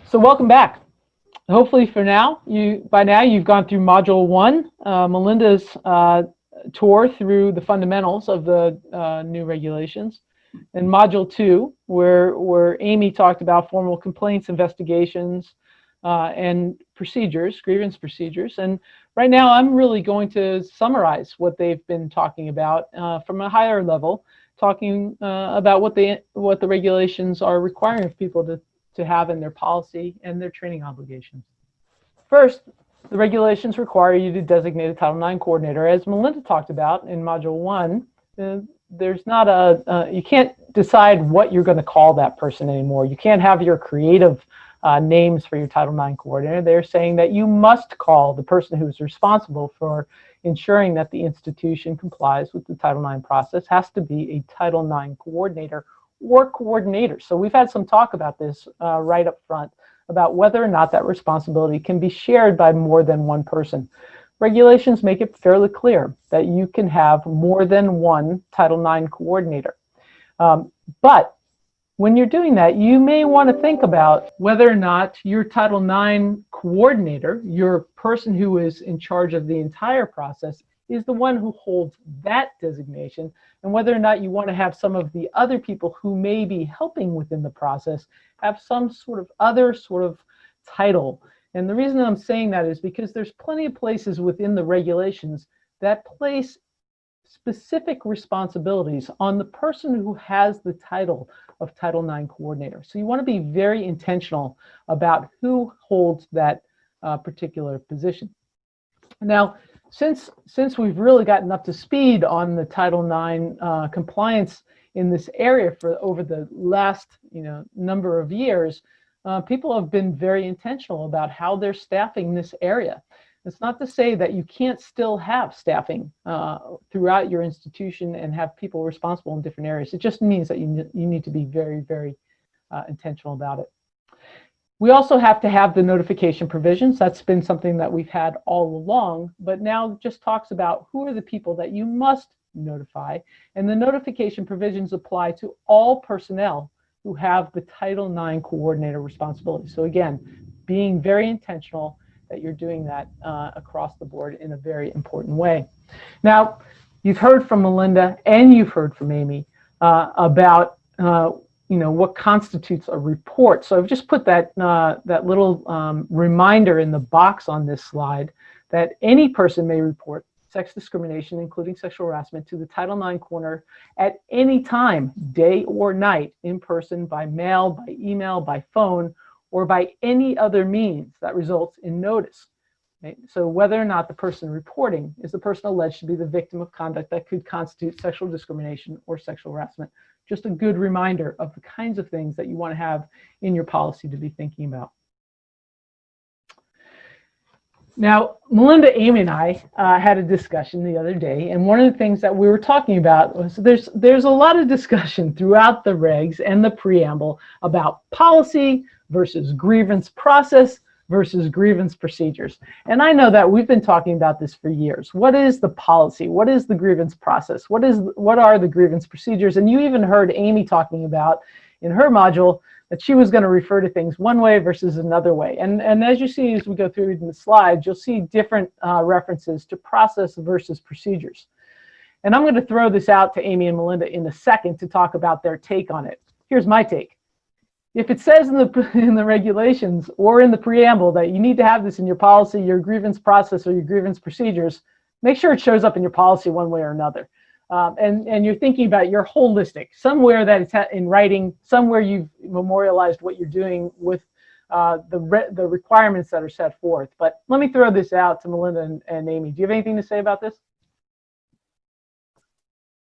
So welcome back. Hopefully by now you've gone through Module 1, Melinda's tour through the fundamentals of the new regulations, and Module 2, where Amy talked about formal complaints, investigations, and procedures, grievance procedures. And right now I'm really going to summarize what they've been talking about from a higher level, talking about what the regulations are requiring of people to have in their policy and their training obligations. First, the regulations require you to designate a Title IX coordinator. As Melinda talked about in Module 1, there's not you can't decide what you're going to call that person anymore. You can't have your creative names for your Title IX coordinator. They're saying that you must call the person who's responsible for ensuring that the institution complies with the Title IX process has to be a Title IX coordinator or coordinators. So we've had some talk about this right up front, about whether or not that responsibility can be shared by more than one person. Regulations make it fairly clear that you can have more than one Title IX coordinator. But when you're doing that, you may want to think about whether or not your Title IX coordinator, your person who is in charge of the entire process, is the one who holds that designation, and whether or not you want to have some of the other people who may be helping within the process have some sort of other sort of title. And the reason I'm saying that is because there's plenty of places within the regulations that place specific responsibilities on the person who has the title of Title IX coordinator. So you want to be very intentional about who holds that particular position. Now, since we've really gotten up to speed on the Title IX compliance in this area for over the last number of years, people have been very intentional about how they're staffing this area. It's not to say that you can't still have staffing throughout your institution and have people responsible in different areas. It just means that you need to be very, very intentional about it. We also have to have the notification provisions. That's been something that we've had all along, but now just talks about who are the people that you must notify. And the notification provisions apply to all personnel who have the Title IX coordinator responsibility. So again, being very intentional that you're doing that across the board in a very important way. Now, you've heard from Melinda and you've heard from Amy about what constitutes a report. So I've just put that little reminder in the box on this slide that any person may report sex discrimination, including sexual harassment, to the Title IX coordinator at any time, day or night, in person, by mail, by email, by phone, or by any other means that results in notice. Right? So whether or not the person reporting is the person alleged to be the victim of conduct that could constitute sexual discrimination or sexual harassment. Just a good reminder of the kinds of things that you want to have in your policy to be thinking about. Now, Melinda, Amy, and I had a discussion the other day, and one of the things that we were talking about was there's a lot of discussion throughout the regs and the preamble about policy versus grievance process versus grievance procedures. And I know that we've been talking about this for years. What is the policy? What is the grievance process? What are the grievance procedures? And you even heard Amy talking about in her module that she was going to refer to things one way versus another way. And as you see, as we go through in the slides, you'll see different references to process versus procedures. And I'm going to throw this out to Amy and Melinda in a second to talk about their take on it. Here's my take. If it says in the regulations or in the preamble that you need to have this in your policy, your grievance process, or your grievance procedures, make sure it shows up in your policy one way or another. And you're thinking about your holistic, somewhere that it's in writing, somewhere you've memorialized what you're doing with the requirements that are set forth. But let me throw this out to Melinda and Amy. Do you have anything to say about this?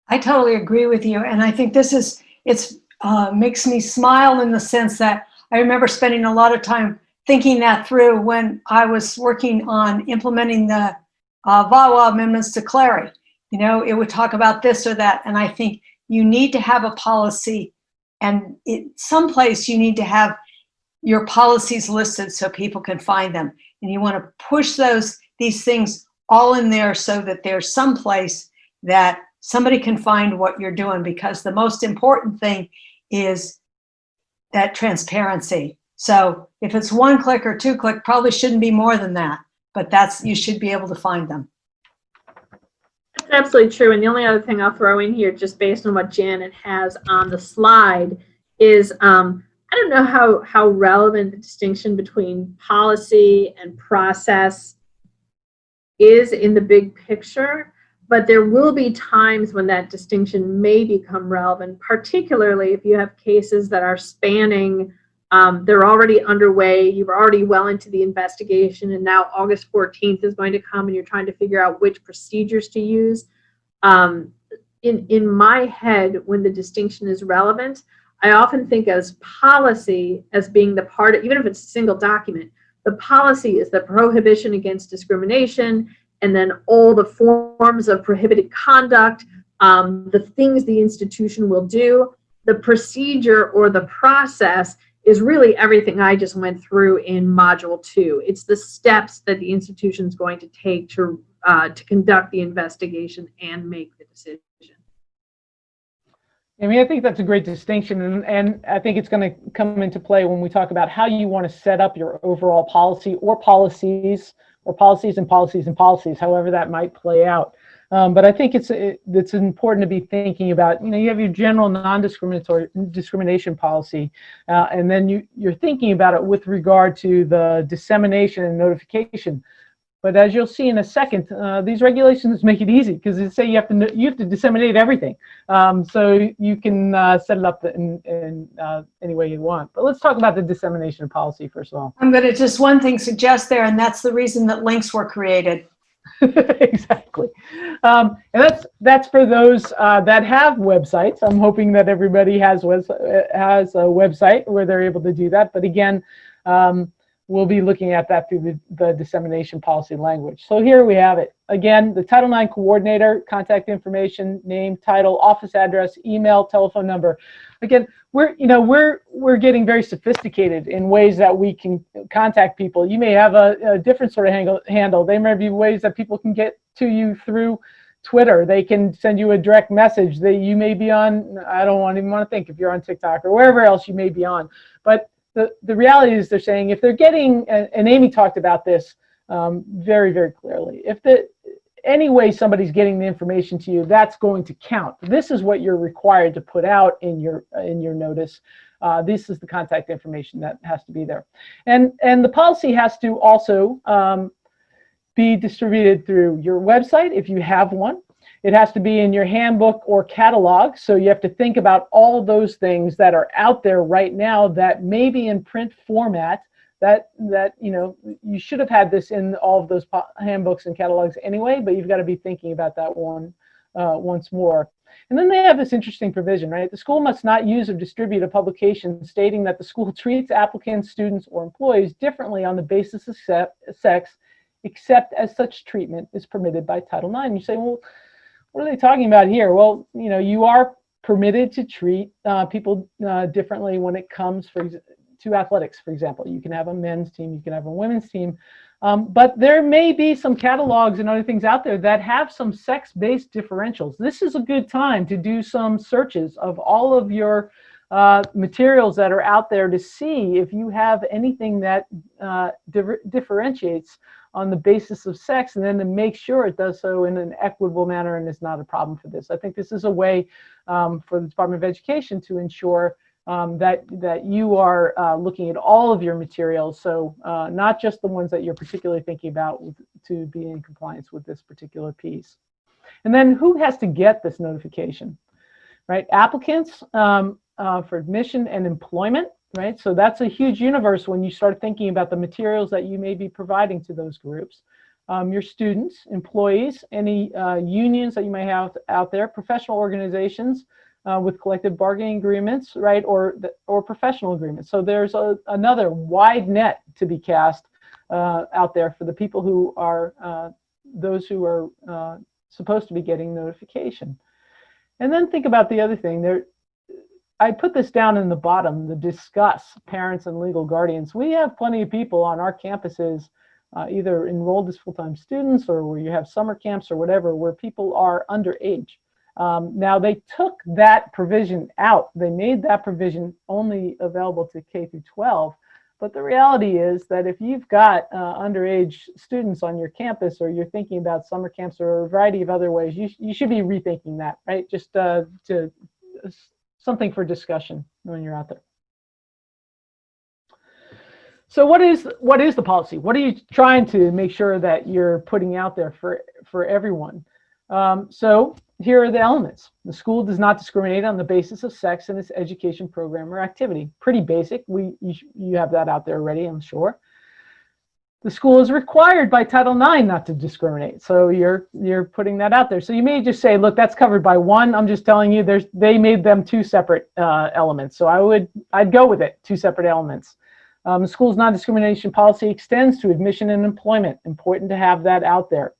I totally agree with you. And I think it's makes me smile in the sense that I remember spending a lot of time thinking that through when I was working on implementing the VAWA amendments to Clary. It would talk about this or that. And I think you need to have a policy, and someplace you need to have your policies listed so people can find them. And you want to push these things all in there so that there's someplace that somebody can find what you're doing, because the most important thing is that transparency, So if it's 1 click or 2 click, probably shouldn't be more than that, but you should be able to find them. That's absolutely true. And the only other thing I'll throw in here, just based on what Janet has on the slide, is I don't know how relevant the distinction between policy and process is in the big picture, but there will be times when that distinction may become relevant, particularly if you have cases that are spanning, they're already underway, you're already well into the investigation, and now August 14th is going to come and you're trying to figure out which procedures to use. In my head, when the distinction is relevant, I often think as policy as being the part of, even if it's a single document, the policy is the prohibition against discrimination, and then all the forms of prohibited conduct, the things the institution will do. The procedure or the process is really everything I just went through in Module 2. It's the steps that the institution is going to take to conduct the investigation and make the decision. I mean, I think that's a great distinction, and I think it's going to come into play when we talk about how you want to set up your overall policy or policies and policies, however that might play out. But I think it's important to be thinking about, you have your general discrimination policy, and then you're thinking about it with regard to the dissemination and notification. But as you'll see in a second, these regulations make it easy because they say you have to disseminate everything, so you can set it up in any way you want. But let's talk about the dissemination of policy first of all. I'm going to just one thing suggest there, and that's the reason that links were created. Exactly, and that's for those that have websites. I'm hoping that everybody has a website where they're able to do that. But again, we'll be looking at that through the dissemination policy language. So here we have it. Again, the Title IX coordinator, contact information, name, title, office address, email, telephone number. Again, we're getting very sophisticated in ways that we can contact people. You may have a different sort of handle. There may be ways that people can get to you through Twitter. They can send you a direct message that you may be on. I don't even want to think if you're on TikTok or wherever else you may be on. But the reality is they're saying if they're getting, and Amy talked about this very, very clearly, if any way somebody's getting the information to you, that's going to count. This is what you're required to put out in your notice. This is the contact information that has to be there. And the policy has to also be distributed through your website if you have one. It has to be in your handbook or catalog. So you have to think about all of those things that are out there right now that may be in print format that you should have had this in all of those handbooks and catalogs anyway, but you've got to be thinking about that one once more. And then they have this interesting provision, right? The school must not use or distribute a publication stating that the school treats applicants, students, or employees differently on the basis of sex, except as such treatment is permitted by Title IX. You say, well, what are they talking about here? Well, you are permitted to treat people differently when it comes to athletics, for example. You can have a men's team, you can have a women's team, but there may be some catalogs and other things out there that have some sex-based differentials. This is a good time to do some searches of all of your materials that are out there to see if you have anything that differentiates on the basis of sex, and then to make sure it does so in an equitable manner and is not a problem for this. I think this is a way for the Department of Education to ensure that you are looking at all of your materials, so not just the ones that you're particularly thinking about to be in compliance with this particular piece. And then who has to get this notification, right? Applicants for admission and employment, right? So that's a huge universe when you start thinking about the materials that you may be providing to those groups. Your students, employees, any unions that you may have out there, professional organizations with collective bargaining agreements, right, or professional agreements. So there's another wide net to be cast out there for the people who are those who are supposed to be getting notification. And then think about the other thing. I put this down in the bottom, the discuss parents and legal guardians. We have plenty of people on our campuses either enrolled as full-time students or where you have summer camps or whatever, where people are underage. Now they took that provision out. They made that provision only available to K through 12, But the reality is that if you've got underage students on your campus, or you're thinking about summer camps or a variety of other ways, you should be rethinking that, right? Just to something for discussion when you're out there. So what is the policy? What are you trying to make sure that you're putting out there for everyone? So here are the elements. The school does not discriminate on the basis of sex in its education program or activity. Pretty basic. You have that out there already, I'm sure. The school is required by Title IX not to discriminate. So you're putting that out there. So you may just say, look, that's covered by one. I'm just telling you, they made them two separate elements. So I'd go with it, two separate elements. The school's non-discrimination policy extends to admission and employment. Important to have that out there.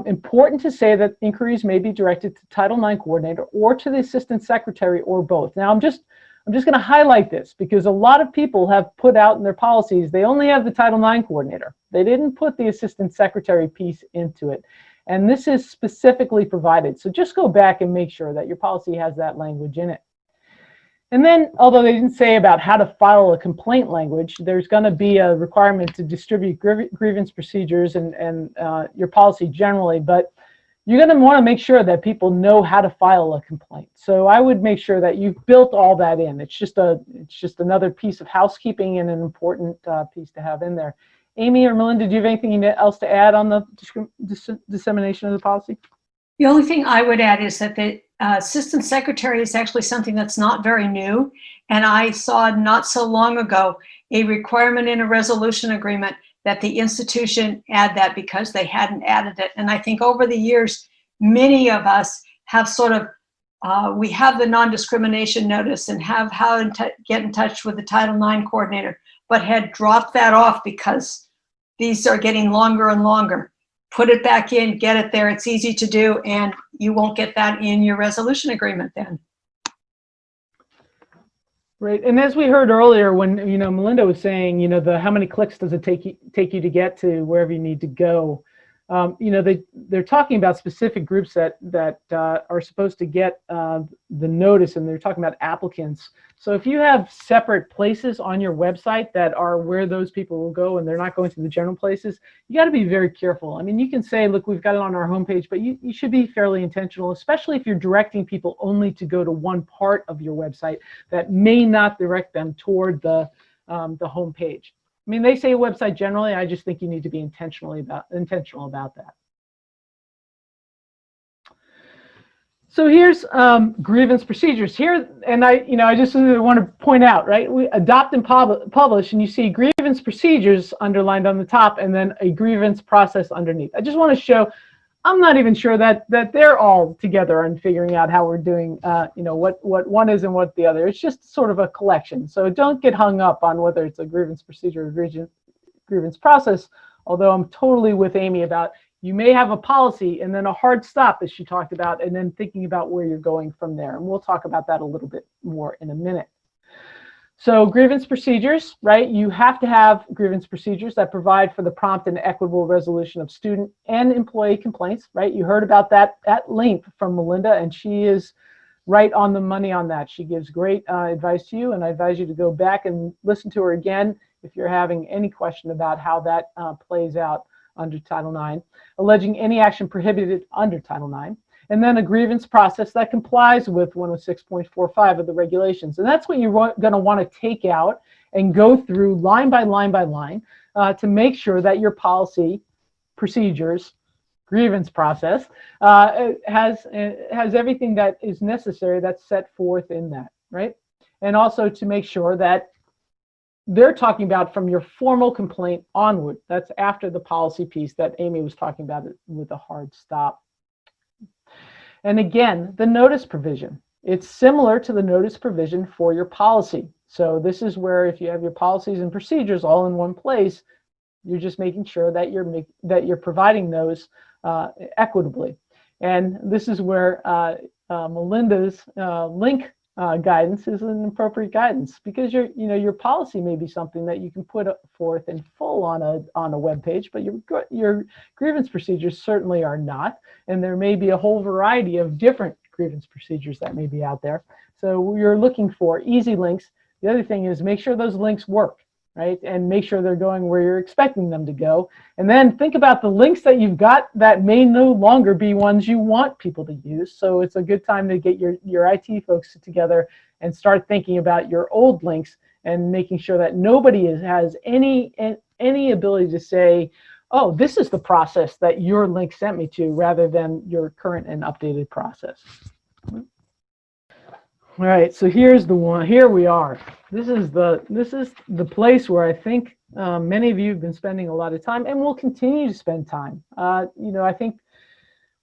Important to say that inquiries may be directed to Title IX coordinator or to the assistant secretary or both. Now, I'm just going to highlight this because a lot of people have put out in their policies, they only have the Title IX coordinator. They didn't put the assistant secretary piece into it. And this is specifically provided. So just go back and make sure that your policy has that language in it. And then, although they didn't say about how to file a complaint language, there's going to be a requirement to distribute grievance procedures and your policy generally, but you're going to want to make sure that people know how to file a complaint. So I would make sure that you've built all that in. It's just another piece of housekeeping and an important piece to have in there. Amy or Melinda, do you have anything else to add on the dissemination of the policy? The only thing I would add is that the assistant secretary is actually something that's not very new. And I saw not so long ago a requirement in a resolution agreement that the institution add that because they hadn't added it. And I think over the years, many of us have sort of, we have the non-discrimination notice and have how to get in touch with the Title IX coordinator, but had dropped that off because these are getting longer and longer. Put it back in, get it there. It's easy to do, and you won't get that in your resolution agreement then. Right, and as we heard earlier, when Melinda was saying, how many clicks does it take you to get to wherever you need to go? They're talking about specific groups that are supposed to get the notice, and they're talking about applicants. So if you have separate places on your website that are where those people will go, and they're not going to the general places, you got to be very careful. I mean, you can say, look, we've got it on our homepage, but you should be fairly intentional, especially if you're directing people only to go to one part of your website that may not direct them toward the homepage. I mean, they say website generally. I just think you need to be intentional about that. So here's grievance procedures here, and I just want to point out, right? We adopt and publish, and you see grievance procedures underlined on the top, and then a grievance process underneath. I just want to show. I'm not even sure that they're all together and figuring out how we're doing, what one is and what the other. It's just sort of a collection. So don't get hung up on whether it's a grievance procedure or grievance process, although I'm totally with Amy about you may have a policy and then a hard stop, as she talked about, and then thinking about where you're going from there. And we'll talk about that a little bit more in a minute. So grievance procedures, right? You have to have grievance procedures that provide for the prompt and equitable resolution of student and employee complaints, right? You heard about that at length from Melinda, and she is right on the money on that. She gives great advice to you, and I advise you to go back and listen to her again if you're having any question about how that plays out under Title IX, alleging any action prohibited under Title IX. And then a grievance process that complies with 106.45 of the regulations. And that's what you're going to want to take out and go through line by line by line to make sure that your policy, procedures, grievance process has everything that is necessary that's set forth in that, right? And also to make sure that they're talking about from your formal complaint onward. That's after the policy piece that Amy was talking about with a hard stop. And again, the notice provision. It's similar to the notice provision for your policy. So this is where if you have your policies and procedures all in one place, you're just making sure that you're providing those equitably. And this is where Melinda's link guidance is an appropriate guidance, because your policy may be something that you can put forth in full on a web page, but your grievance procedures certainly are not, and there may be a whole variety of different grievance procedures that may be out there. So you're looking for easy links. The other thing is make sure those links work. right? And make sure they're going where you're expecting them to go. And then think about the links that you've got that may no longer be ones you want people to use. So it's a good time to get your IT folks together and start thinking about your old links and making sure that nobody has any ability to say, oh, this is the process that your link sent me to, rather than your current and updated process. All right, so here's the one. Here we are. This is the place where I think many of you have been spending a lot of time and will continue to spend time. I think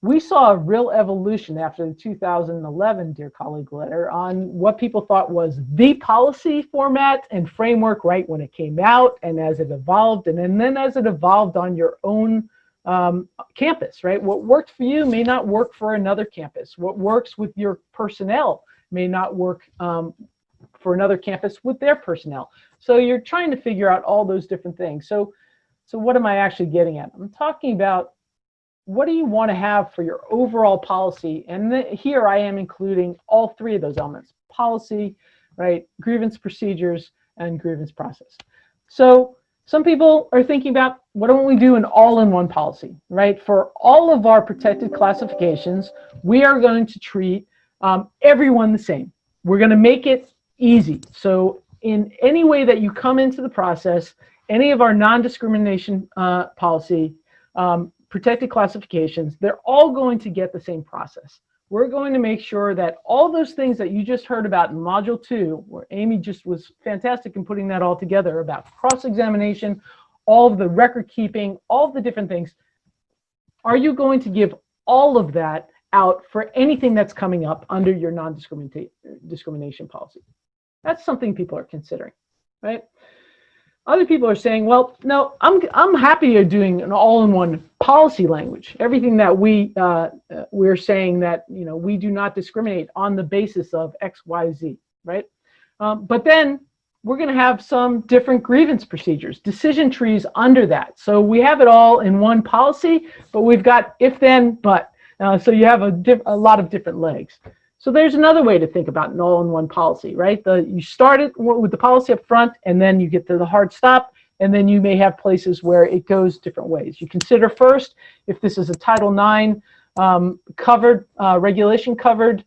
we saw a real evolution after the 2011 Dear Colleague letter on what people thought was the policy format and framework right when it came out, and as it evolved, and then as it evolved on your own campus, right? What worked for you may not work for another campus. What works with your personnel may not work for another campus with their personnel. So you're trying to figure out all those different things. So what am I actually getting at? I'm talking about, what do you want to have for your overall policy? And here I am including all three of those elements: policy, right, grievance procedures, and grievance process. So some people are thinking about, what don't we do an all-in-one policy, right? For all of our protected classifications, we are going to treat everyone the same. We're going to make it easy. So in any way that you come into the process, any of our non-discrimination policy, protected classifications, they're all going to get the same process. We're going to make sure that all those things that you just heard about in Module 2, where Amy just was fantastic in putting that all together, about cross-examination, all of the record keeping, all of the different things, are you going to give all of that out for anything that's coming up under your non-discrimination policy? That's something people are considering, right? Other people are saying, well, no, I'm happy doing an all-in-one policy language. Everything that we're saying that, we do not discriminate on the basis of X, Y, Z, right? But then we're going to have some different grievance procedures, decision trees under that. So we have it all in one policy, but we've got if, then, but. So you have a lot of different legs. So there's another way to think about an all-in-one policy, right? You start it with the policy up front, and then you get to the hard stop, and then you may have places where it goes different ways. You consider first if this is a Title IX covered, regulation covered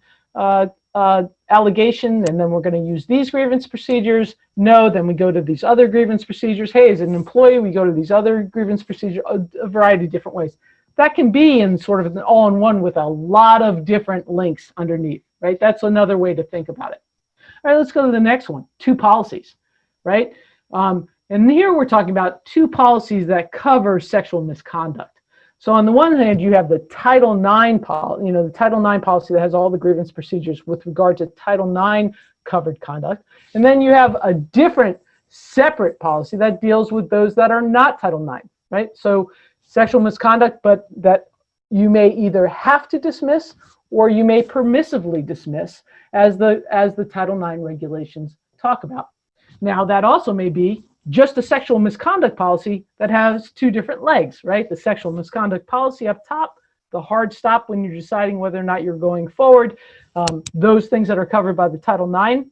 allegation, and then we're going to use these grievance procedures. No, then we go to these other grievance procedures. Hey, as an employee, we go to these other grievance procedures, a variety of different ways. That can be in sort of an all-in-one with a lot of different links underneath, right? That's another way to think about it. All right, let's go to the next one, two policies, right? And here we're talking about two policies that cover sexual misconduct. So on the one hand, you have the Title IX policy, the Title IX policy that has all the grievance procedures with regard to Title IX covered conduct. And then you have a different separate policy that deals with those that are not Title IX, right? So sexual misconduct, but that you may either have to dismiss or you may permissively dismiss, as the Title IX regulations talk about. Now, that also may be just a sexual misconduct policy that has two different legs, right? The sexual misconduct policy up top, the hard stop when you're deciding whether or not you're going forward. Those things that are covered by the Title IX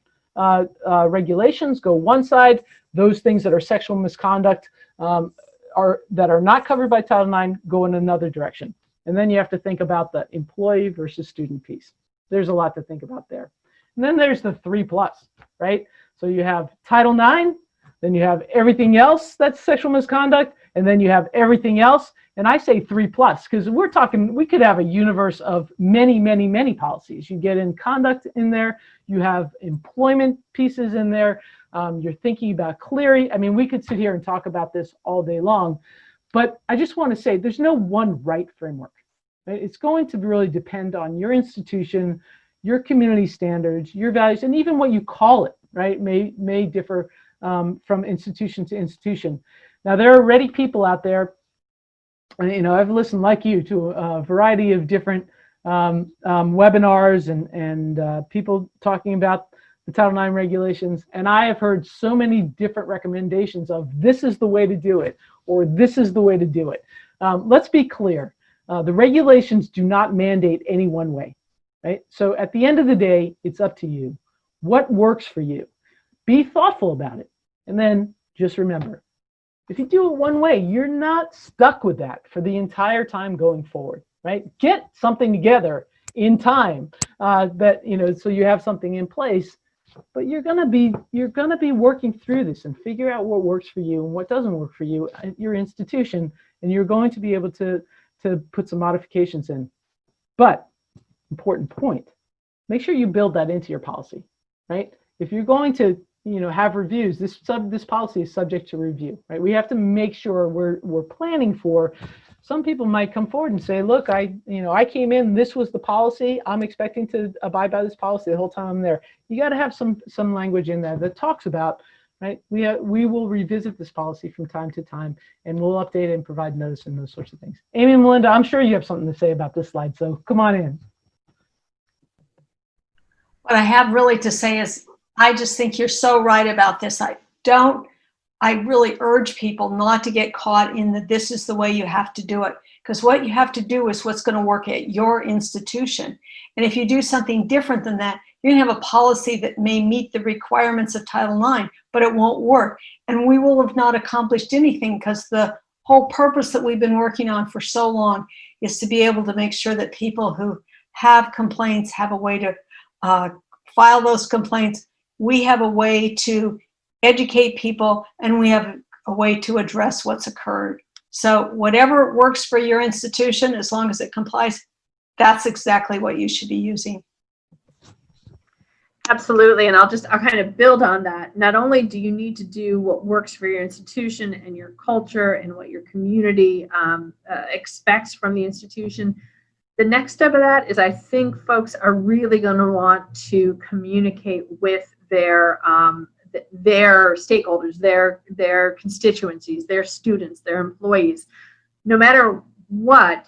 regulations go one side. Those things that are sexual misconduct that are not covered by Title IX go in another direction. And then you have to think about the employee versus student piece. There's a lot to think about there. And then there's the 3+, right? So you have Title IX, then you have everything else that's sexual misconduct, and then you have everything else. And I say 3+, because we could have a universe of many, many, many policies. You get in conduct in there, you have employment pieces in there, you're thinking about Clery. I mean, we could sit here and talk about this all day long, but I just want to say there's no one right framework. Right? It's going to really depend on your institution, your community standards, your values, and even what you call it, right, may differ from institution to institution. Now, there are already people out there, I've listened like you to a variety of different webinars and people talking about the Title IX regulations, and I have heard so many different recommendations of this is the way to do it, or this is the way to do it. Let's be clear. The regulations do not mandate any one way, right? So at the end of the day, it's up to you. What works for you? Be thoughtful about it, and then just remember, if you do it one way, you're not stuck with that for the entire time going forward, right? Get something together in time that, so you have something in place, but you're gonna be working through this and figure out what works for you and what doesn't work for you at your institution, and you're going to be able to put some modifications in. But important point, make sure you build that into your policy, right? If you're going to have reviews, this policy is subject to review, right? We have to make sure we're planning for. Some people might come forward and say, look, I came in, this was the policy, I'm expecting to abide by this policy the whole time I'm there. You got to have some language in there that talks about, right? We will revisit this policy from time to time, and we'll update it and provide notice and those sorts of things. Amy and Melinda, I'm sure you have something to say about this slide, so come on in. What I have really to say is, I just think you're so right about this. I really urge people not to get caught in that this is the way you have to do it, because what you have to do is what's going to work at your institution. And if you do something different than that, you're going to have a policy that may meet the requirements of Title IX, but it won't work. And we will have not accomplished anything, because the whole purpose that we've been working on for so long is to be able to make sure that people who have complaints have a way to file those complaints. We have a way to educate people, and we have a way to address what's occurred. So whatever works for your institution, as long as it complies, that's exactly what you should be using. Absolutely, and I'll kind of build on that. Not only do you need to do what works for your institution and your culture and what your community expects from the institution, the next step of that is, I think folks are really going to want to communicate with their stakeholders, their constituencies, their students, their employees. No matter what,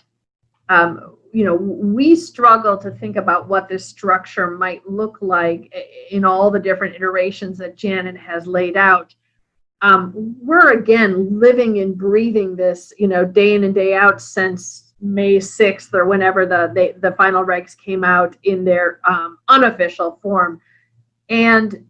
we struggle to think about what this structure might look like in all the different iterations that Janet has laid out. We're again living and breathing this, day in and day out since May 6th or whenever the final regs came out in their unofficial form. And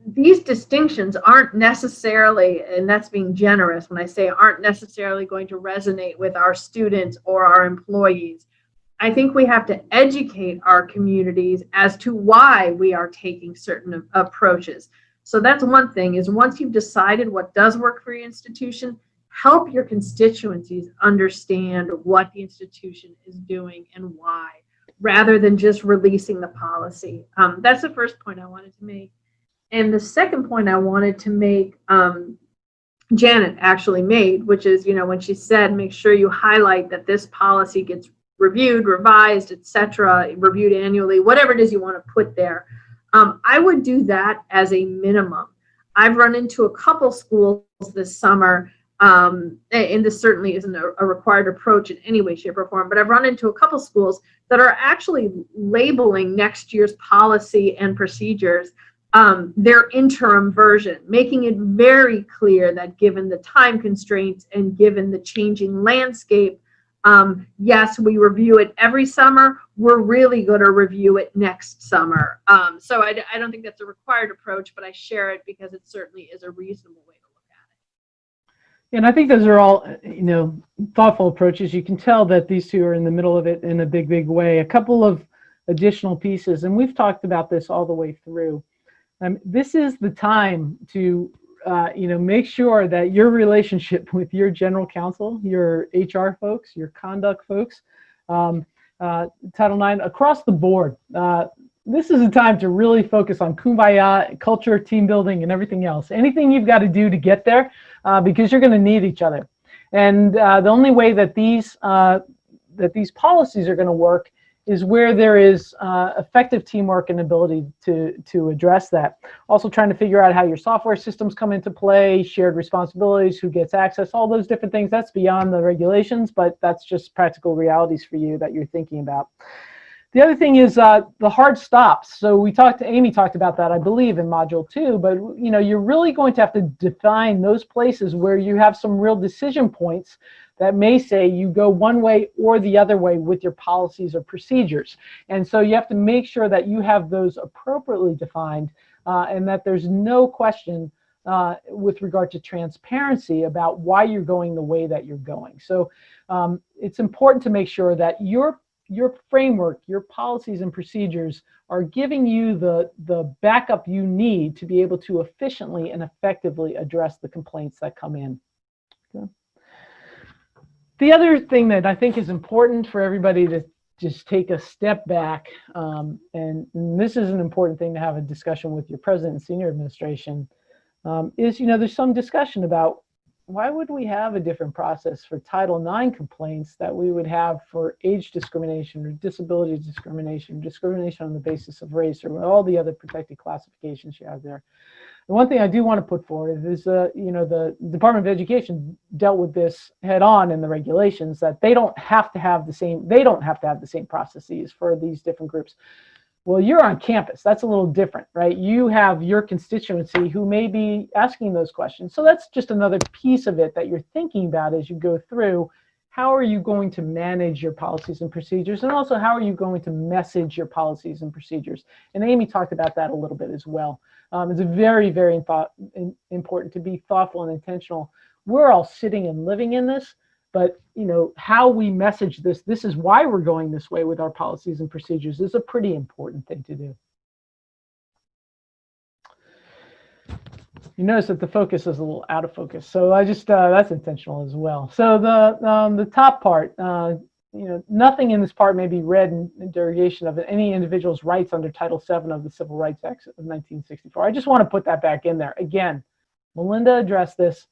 these distinctions aren't necessarily, and that's being generous when I say aren't necessarily going to resonate with our students or our employees. I think we have to educate our communities as to why we are taking certain approaches. So that's one thing, is once you've decided what does work for your institution, help your constituencies understand what the institution is doing and why, rather than just releasing the policy. That's the first point I wanted to make. And the second point I wanted to make, Janet actually made, which is, when she said, make sure you highlight that this policy gets reviewed, revised, etc., reviewed annually, whatever it is you want to put there. I would do that as a minimum. I've run into a couple schools this summer, and this certainly isn't a required approach in any way, shape, or form, but I've run into a couple schools that are actually labeling next year's policy and procedures their interim version, making it very clear that given the time constraints and given the changing landscape, yes, we review it every summer. We're really going to review it next summer. So I don't think that's a required approach, but I share it because it certainly is a reasonable way to look at it. And I think those are all, thoughtful approaches. You can tell that these two are in the middle of it in a big, big way. A couple of additional pieces, and we've talked about this all the way through. This is the time to, make sure that your relationship with your general counsel, your HR folks, your conduct folks, Title IX, across the board, this is a time to really focus on kumbaya, culture, team building, and everything else. Anything you've got to do to get there, because you're going to need each other. And the only way that these policies are going to work is where there is effective teamwork and ability to address that. Also trying to figure out how your software systems come into play, shared responsibilities, who gets access, all those different things. That's beyond the regulations, but that's just practical realities for you that you're thinking about. The other thing is the hard stops. So Amy talked about that, I believe, in Module 2, but you're really going to have to define those places where you have some real decision points that may say you go one way or the other way with your policies or procedures. And so you have to make sure that you have those appropriately defined and that there's no question with regard to transparency about why you're going the way that you're going. So it's important to make sure that your framework, your policies and procedures are giving you the backup you need to be able to efficiently and effectively address the complaints that come in. Okay. The other thing that I think is important for everybody to just take a step back, and this is an important thing to have a discussion with your president and senior administration, is, there's some discussion about why would we have a different process for Title IX complaints that we would have for age discrimination or disability discrimination, discrimination on the basis of race, or all the other protected classifications you have there. The one thing I do want to put forward is, the Department of Education dealt with this head on in the regulations, that they don't have to have the same processes for these different groups. Well, you're on campus. That's a little different, right? You have your constituency who may be asking those questions. So that's just another piece of it that you're thinking about as you go through. How are you going to manage your policies and procedures? And also, how are you going to message your policies and procedures? And Amy talked about that a little bit as well. It's very, very important to be thoughtful and intentional. We're all sitting and living in this, but how we message this is why we're going this way with our policies and procedures, is a pretty important thing to do. You notice that the focus is a little out of focus, so I just that's intentional as well. So the top part, nothing in this part may be read in derogation of any individual's rights under Title VII of the Civil Rights Act of 1964. I just want to put that back in there. Again, Melinda addressed this,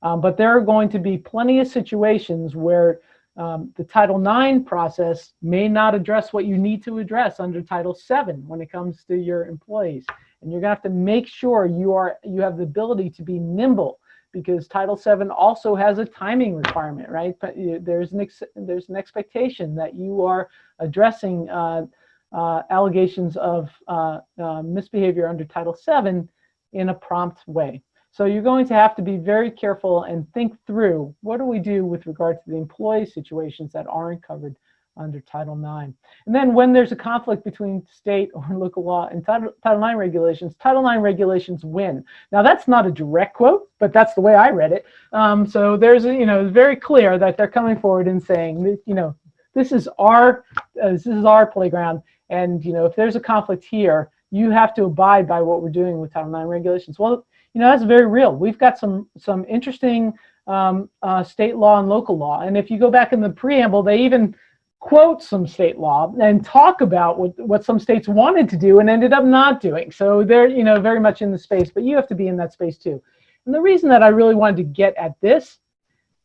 but there are going to be plenty of situations where the Title IX process may not address what you need to address under Title VII when it comes to your employees. And you're going to have to make sure you have the ability to be nimble, because Title VII also has a timing requirement, right? But there's an expectation that you are addressing allegations of misbehavior under Title VII in a prompt way. So you're going to have to be very careful and think through, what do we do with regard to the employee situations that aren't covered under Title IX? And then when there's a conflict between state or local law and Title IX regulations win. Now, that's not a direct quote, but that's the way I read it. So there's, it's very clear that they're coming forward and saying, this is our playground, and if there's a conflict here, you have to abide by what we're doing with Title IX regulations. Well, that's very real. We've got some interesting state law and local law, and if you go back in the preamble, they even quote some state law and talk about what some states wanted to do and ended up not doing. So they're very much in the space, but you have to be in that space too. And the reason that I really wanted to get at this,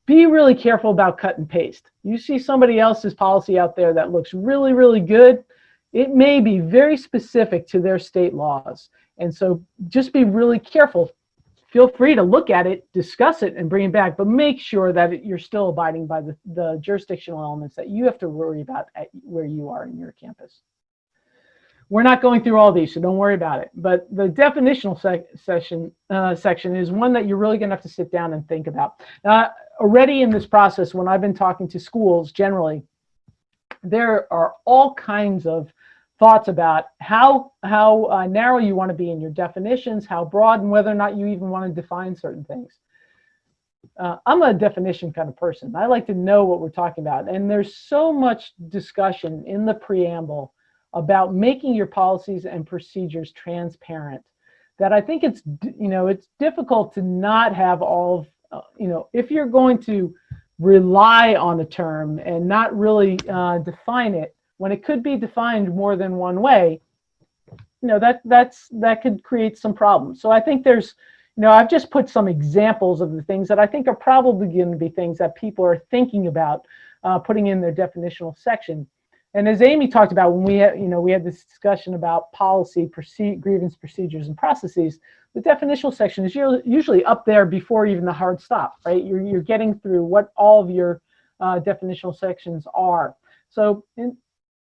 be really careful about cut and paste. You see somebody else's policy out there that looks really, really good. It may be very specific to their state laws. And so just be really careful. Feel free to look at it, discuss it, and bring it back, but make sure that you're still abiding by the jurisdictional elements that you have to worry about at where you are in your campus. We're not going through all these, so don't worry about it. But the definitional section is one that you're really going to have to sit down and think about. Already in this process, when I've been talking to schools generally, there are all kinds of thoughts about how narrow you want to be in your definitions, how broad, and whether or not you even want to define certain things. I'm a definition kind of person. I like to know what we're talking about. And there's so much discussion in the preamble about making your policies and procedures transparent that I think it's difficult to not have all of, if you're going to rely on a term and not really define it, when it could be defined more than one way, that could create some problems. So I think there's, I've just put some examples of the things that I think are probably going to be things that people are thinking about putting in their definitional section. And as Amy talked about, when we had this discussion about policy, grievance procedures, and processes, the definitional section is usually up there before even the hard stop, right? You're getting through what all of your definitional sections are. So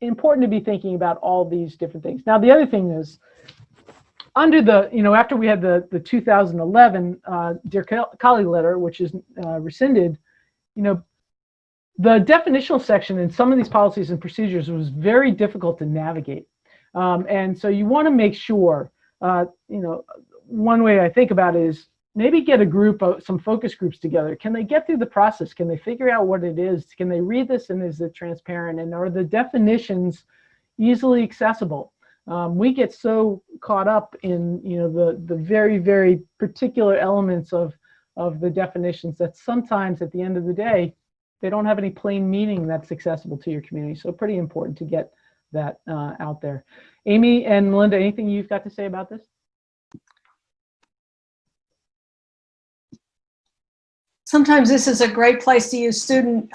important to be thinking about all these different things. Now, the other thing is, under the, after we had the 2011 Dear Colleague letter, which is rescinded, the definitional section in some of these policies and procedures was very difficult to navigate. And so you want to make sure, one way I think about it is, maybe get a group of some focus groups together. Can they get through the process? Can they figure out what it is? Can they read this, and is it transparent? And are the definitions easily accessible? We get so caught up in the very, very particular elements of the definitions that sometimes at the end of the day they don't have any plain meaning that's accessible to your community. So pretty important to get that out there. Amy and Melinda, anything you've got to say about this? Sometimes this is a great place to use student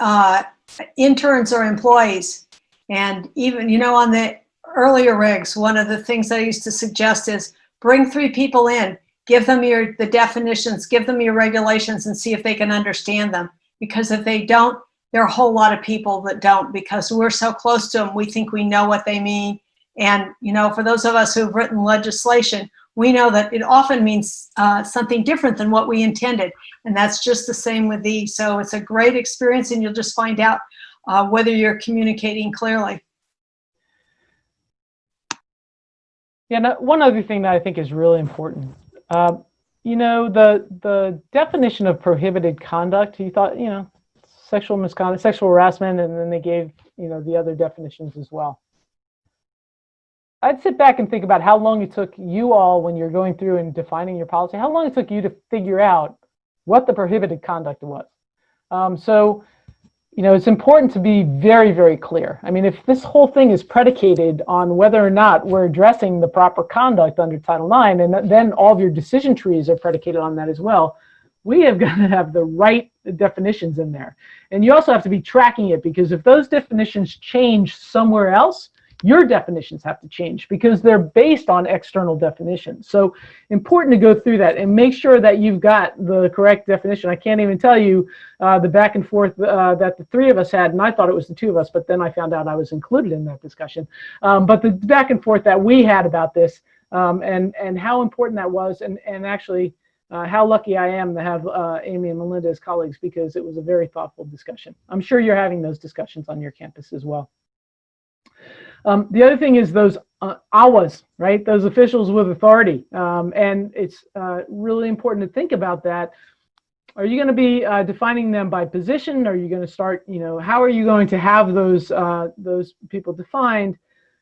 interns or employees. And even, on the earlier regs, one of the things I used to suggest is bring 3 people in, give them the definitions, give them your regulations, and see if they can understand them. Because if they don't, there are a whole lot of people that don't, because we're so close to them, we think we know what they mean. And, for those of us who've written legislation, we know that it often means something different than what we intended. And that's just the same with these. So it's a great experience, and you'll just find out whether you're communicating clearly. Yeah, one other thing that I think is really important. The definition of prohibited conduct, you thought, sexual misconduct, sexual harassment, and then they gave, the other definitions as well. I'd sit back and think about how long it took you all, when you're going through and defining your policy, how long it took you to figure out what the prohibited conduct was. It's important to be very, very clear. I mean, if this whole thing is predicated on whether or not we're addressing the proper conduct under Title IX, and then all of your decision trees are predicated on that as well, we have got to have the right definitions in there. And you also have to be tracking it, because if those definitions change somewhere else, your definitions have to change, because they're based on external definitions. So important to go through that and make sure that you've got the correct definition. I can't even tell you the back and forth that the 3 of us had, and I thought it was the 2 of us, but then I found out I was included in that discussion. But the back and forth that we had about this, and how important that was, and actually how lucky I am to have Amy and Melinda as colleagues, because it was a very thoughtful discussion. I'm sure you're having those discussions on your campus as well. The other thing is those AWAs, right? Those officials with authority. And it's really important to think about that. Are you going to be defining them by position? Are you going to start, how are you going to have those people defined?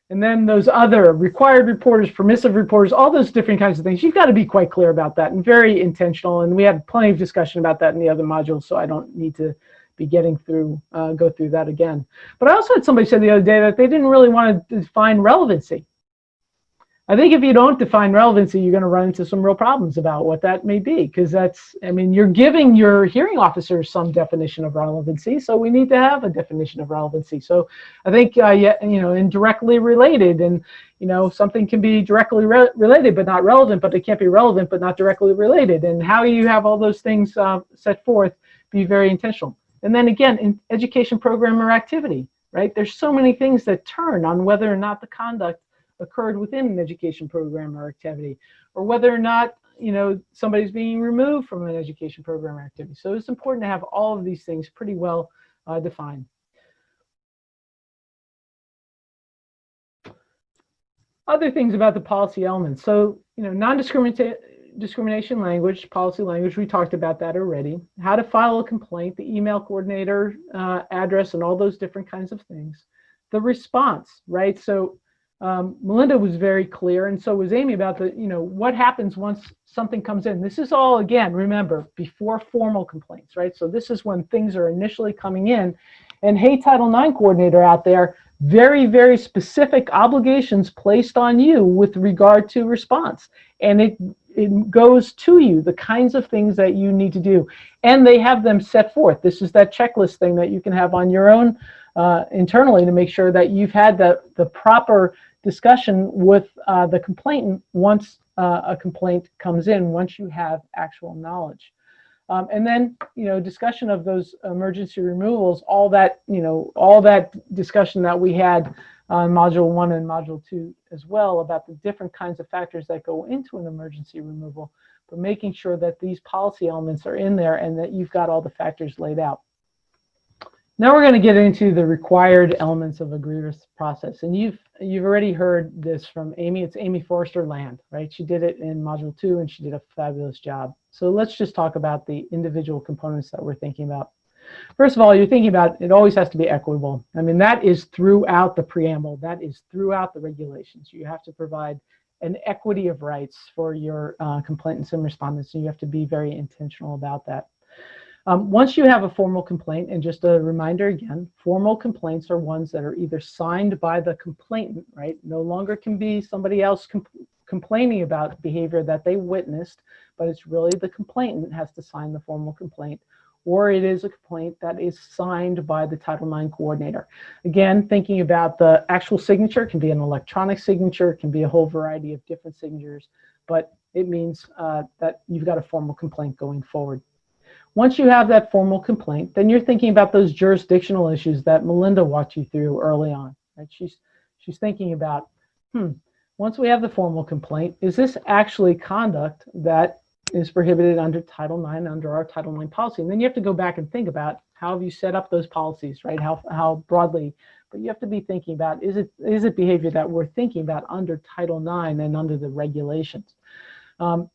And then those other required reporters, permissive reporters, all those different kinds of things. You've got to be quite clear about that, and very intentional. And we had plenty of discussion about that in the other modules, so I don't need to be go through that again. But I also had somebody say the other day that they didn't really want to define relevancy. I think if you don't define relevancy, you're going to run into some real problems about what that may be, because you're giving your hearing officers some definition of relevancy, so we need to have a definition of relevancy. So I think, indirectly related, and, something can be directly related but not relevant, but it can't be relevant but not directly related. And how you have all those things set forth, be very intentional. And then again, in education program or activity, right? There's so many things that turn on whether or not the conduct occurred within an education program or activity, or whether or not, somebody's being removed from an education program or activity. So it's important to have all of these things pretty well defined. Other things about the policy elements. So, non-discrimination language, policy language, we talked about that already. How to file a complaint, the email coordinator address, and all those different kinds of things. The response, right? So Melinda was very clear, and so was Amy, about what happens once something comes in. This is all, again, remember, before formal complaints, right? So this is when things are initially coming in. And hey, Title IX coordinator out there, very, very specific obligations placed on you with regard to response. And it goes to you, the kinds of things that you need to do. And they have them set forth. This is that checklist thing that you can have on your own internally to make sure that you've had the proper discussion with the complainant once a complaint comes in, once you have actual knowledge. And then, discussion of those emergency removals, all that discussion that we had on Module 1 and Module 2 as well, about the different kinds of factors that go into an emergency removal, but making sure that these policy elements are in there and that you've got all the factors laid out. Now we're going to get into the required elements of a grievance process. And you've already heard this from Amy. It's Amy Forrester Land, right? She did it in Module 2, and she did a fabulous job. So let's just talk about the individual components that we're thinking about. First of all, you're thinking about it always has to be equitable. I mean, that is throughout the preamble. That is throughout the regulations. You have to provide an equity of rights for your complainants and respondents, and you have to be very intentional about that. Once you have a formal complaint, and just a reminder again, formal complaints are ones that are either signed by the complainant, right? No longer can be somebody else complaining about behavior that they witnessed, but it's really the complainant has to sign the formal complaint, or it is a complaint that is signed by the Title IX coordinator. Again, thinking about the actual signature, it can be an electronic signature, it can be a whole variety of different signatures, but it means that you've got a formal complaint going forward. Once you have that formal complaint, then you're thinking about those jurisdictional issues that Melinda walked you through early on. Right? She's thinking about, once we have the formal complaint, is this actually conduct that is prohibited under Title IX, under our Title IX policy? And then you have to go back and think about how have you set up those policies, right? How broadly, but you have to be thinking about, is it behavior that we're thinking about under Title IX and under the regulations?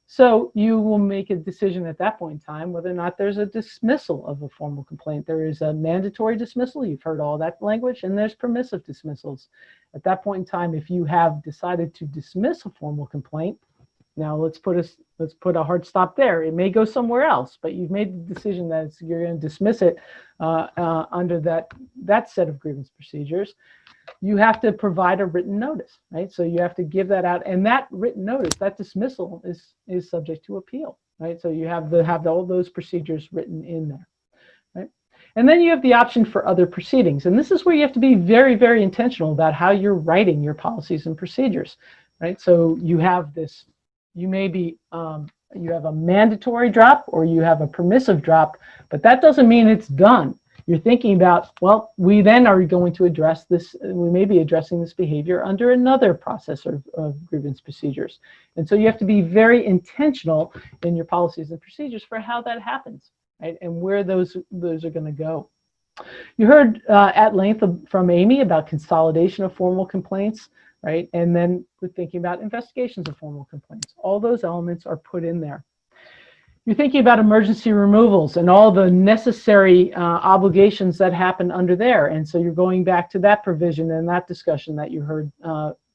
So you will make a decision at that point in time whether or not there's a dismissal of a formal complaint. There is a mandatory dismissal, you've heard all that language, and there's permissive dismissals. At that point in time, if you have decided to dismiss a formal complaint, now let's put a hard stop there. It may go somewhere else, but you've made the decision that you're going to dismiss it under that set of grievance procedures. You have to provide a written notice, right? So you have to give that out, and that written notice, that dismissal is subject to appeal, right? So you have to have all those procedures written in there, right? And then you have the option for other proceedings, and this is where you have to be very, very intentional about how you're writing your policies and procedures, right? So you have this, you may be, you have a mandatory drop or you have a permissive drop, but that doesn't mean it's done. You're thinking about, well, we then are going to address this, we may be addressing this behavior under another process of grievance procedures. And so you have to be very intentional in your policies and procedures for how that happens, right? And where those are going to go. You heard at length from Amy about consolidation of formal complaints, right? And then we're thinking about investigations of formal complaints. All those elements are put in there. You're thinking about emergency removals and all the necessary obligations that happen under there. And so you're going back to that provision and that discussion that you heard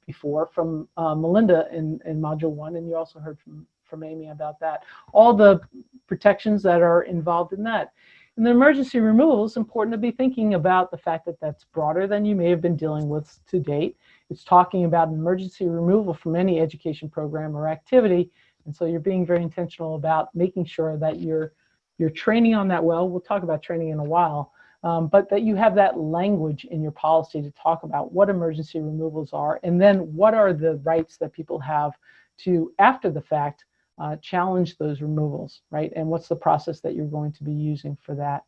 before from Melinda in Module 1, and you also heard from Amy about that. All the protections that are involved in that. In the emergency removal, it's important to be thinking about the fact that that's broader than you may have been dealing with to date. It's talking about emergency removal from any education program or activity. And so you're being very intentional about making sure that you're training on that well. We'll talk about training in a while, but that you have that language in your policy to talk about what emergency removals are, and then what are the rights that people have to, after the fact, challenge those removals, right? And what's the process that you're going to be using for that.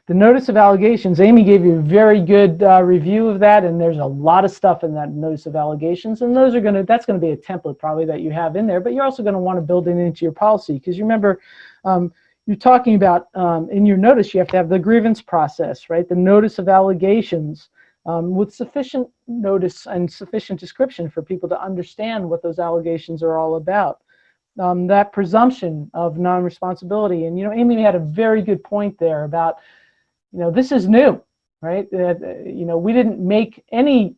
The notice of allegations, Amy gave you a very good review of that, and there's a lot of stuff in that notice of allegations, and that's going to be a template probably that you have in there, but you're also going to want to build it into your policy, because you remember you're talking about in your notice you have to have the grievance process, right? The notice of allegations with sufficient notice and sufficient description for people to understand what those allegations are all about. That presumption of non-responsibility. And, Amy had a very good point there about, this is new, right? We didn't make any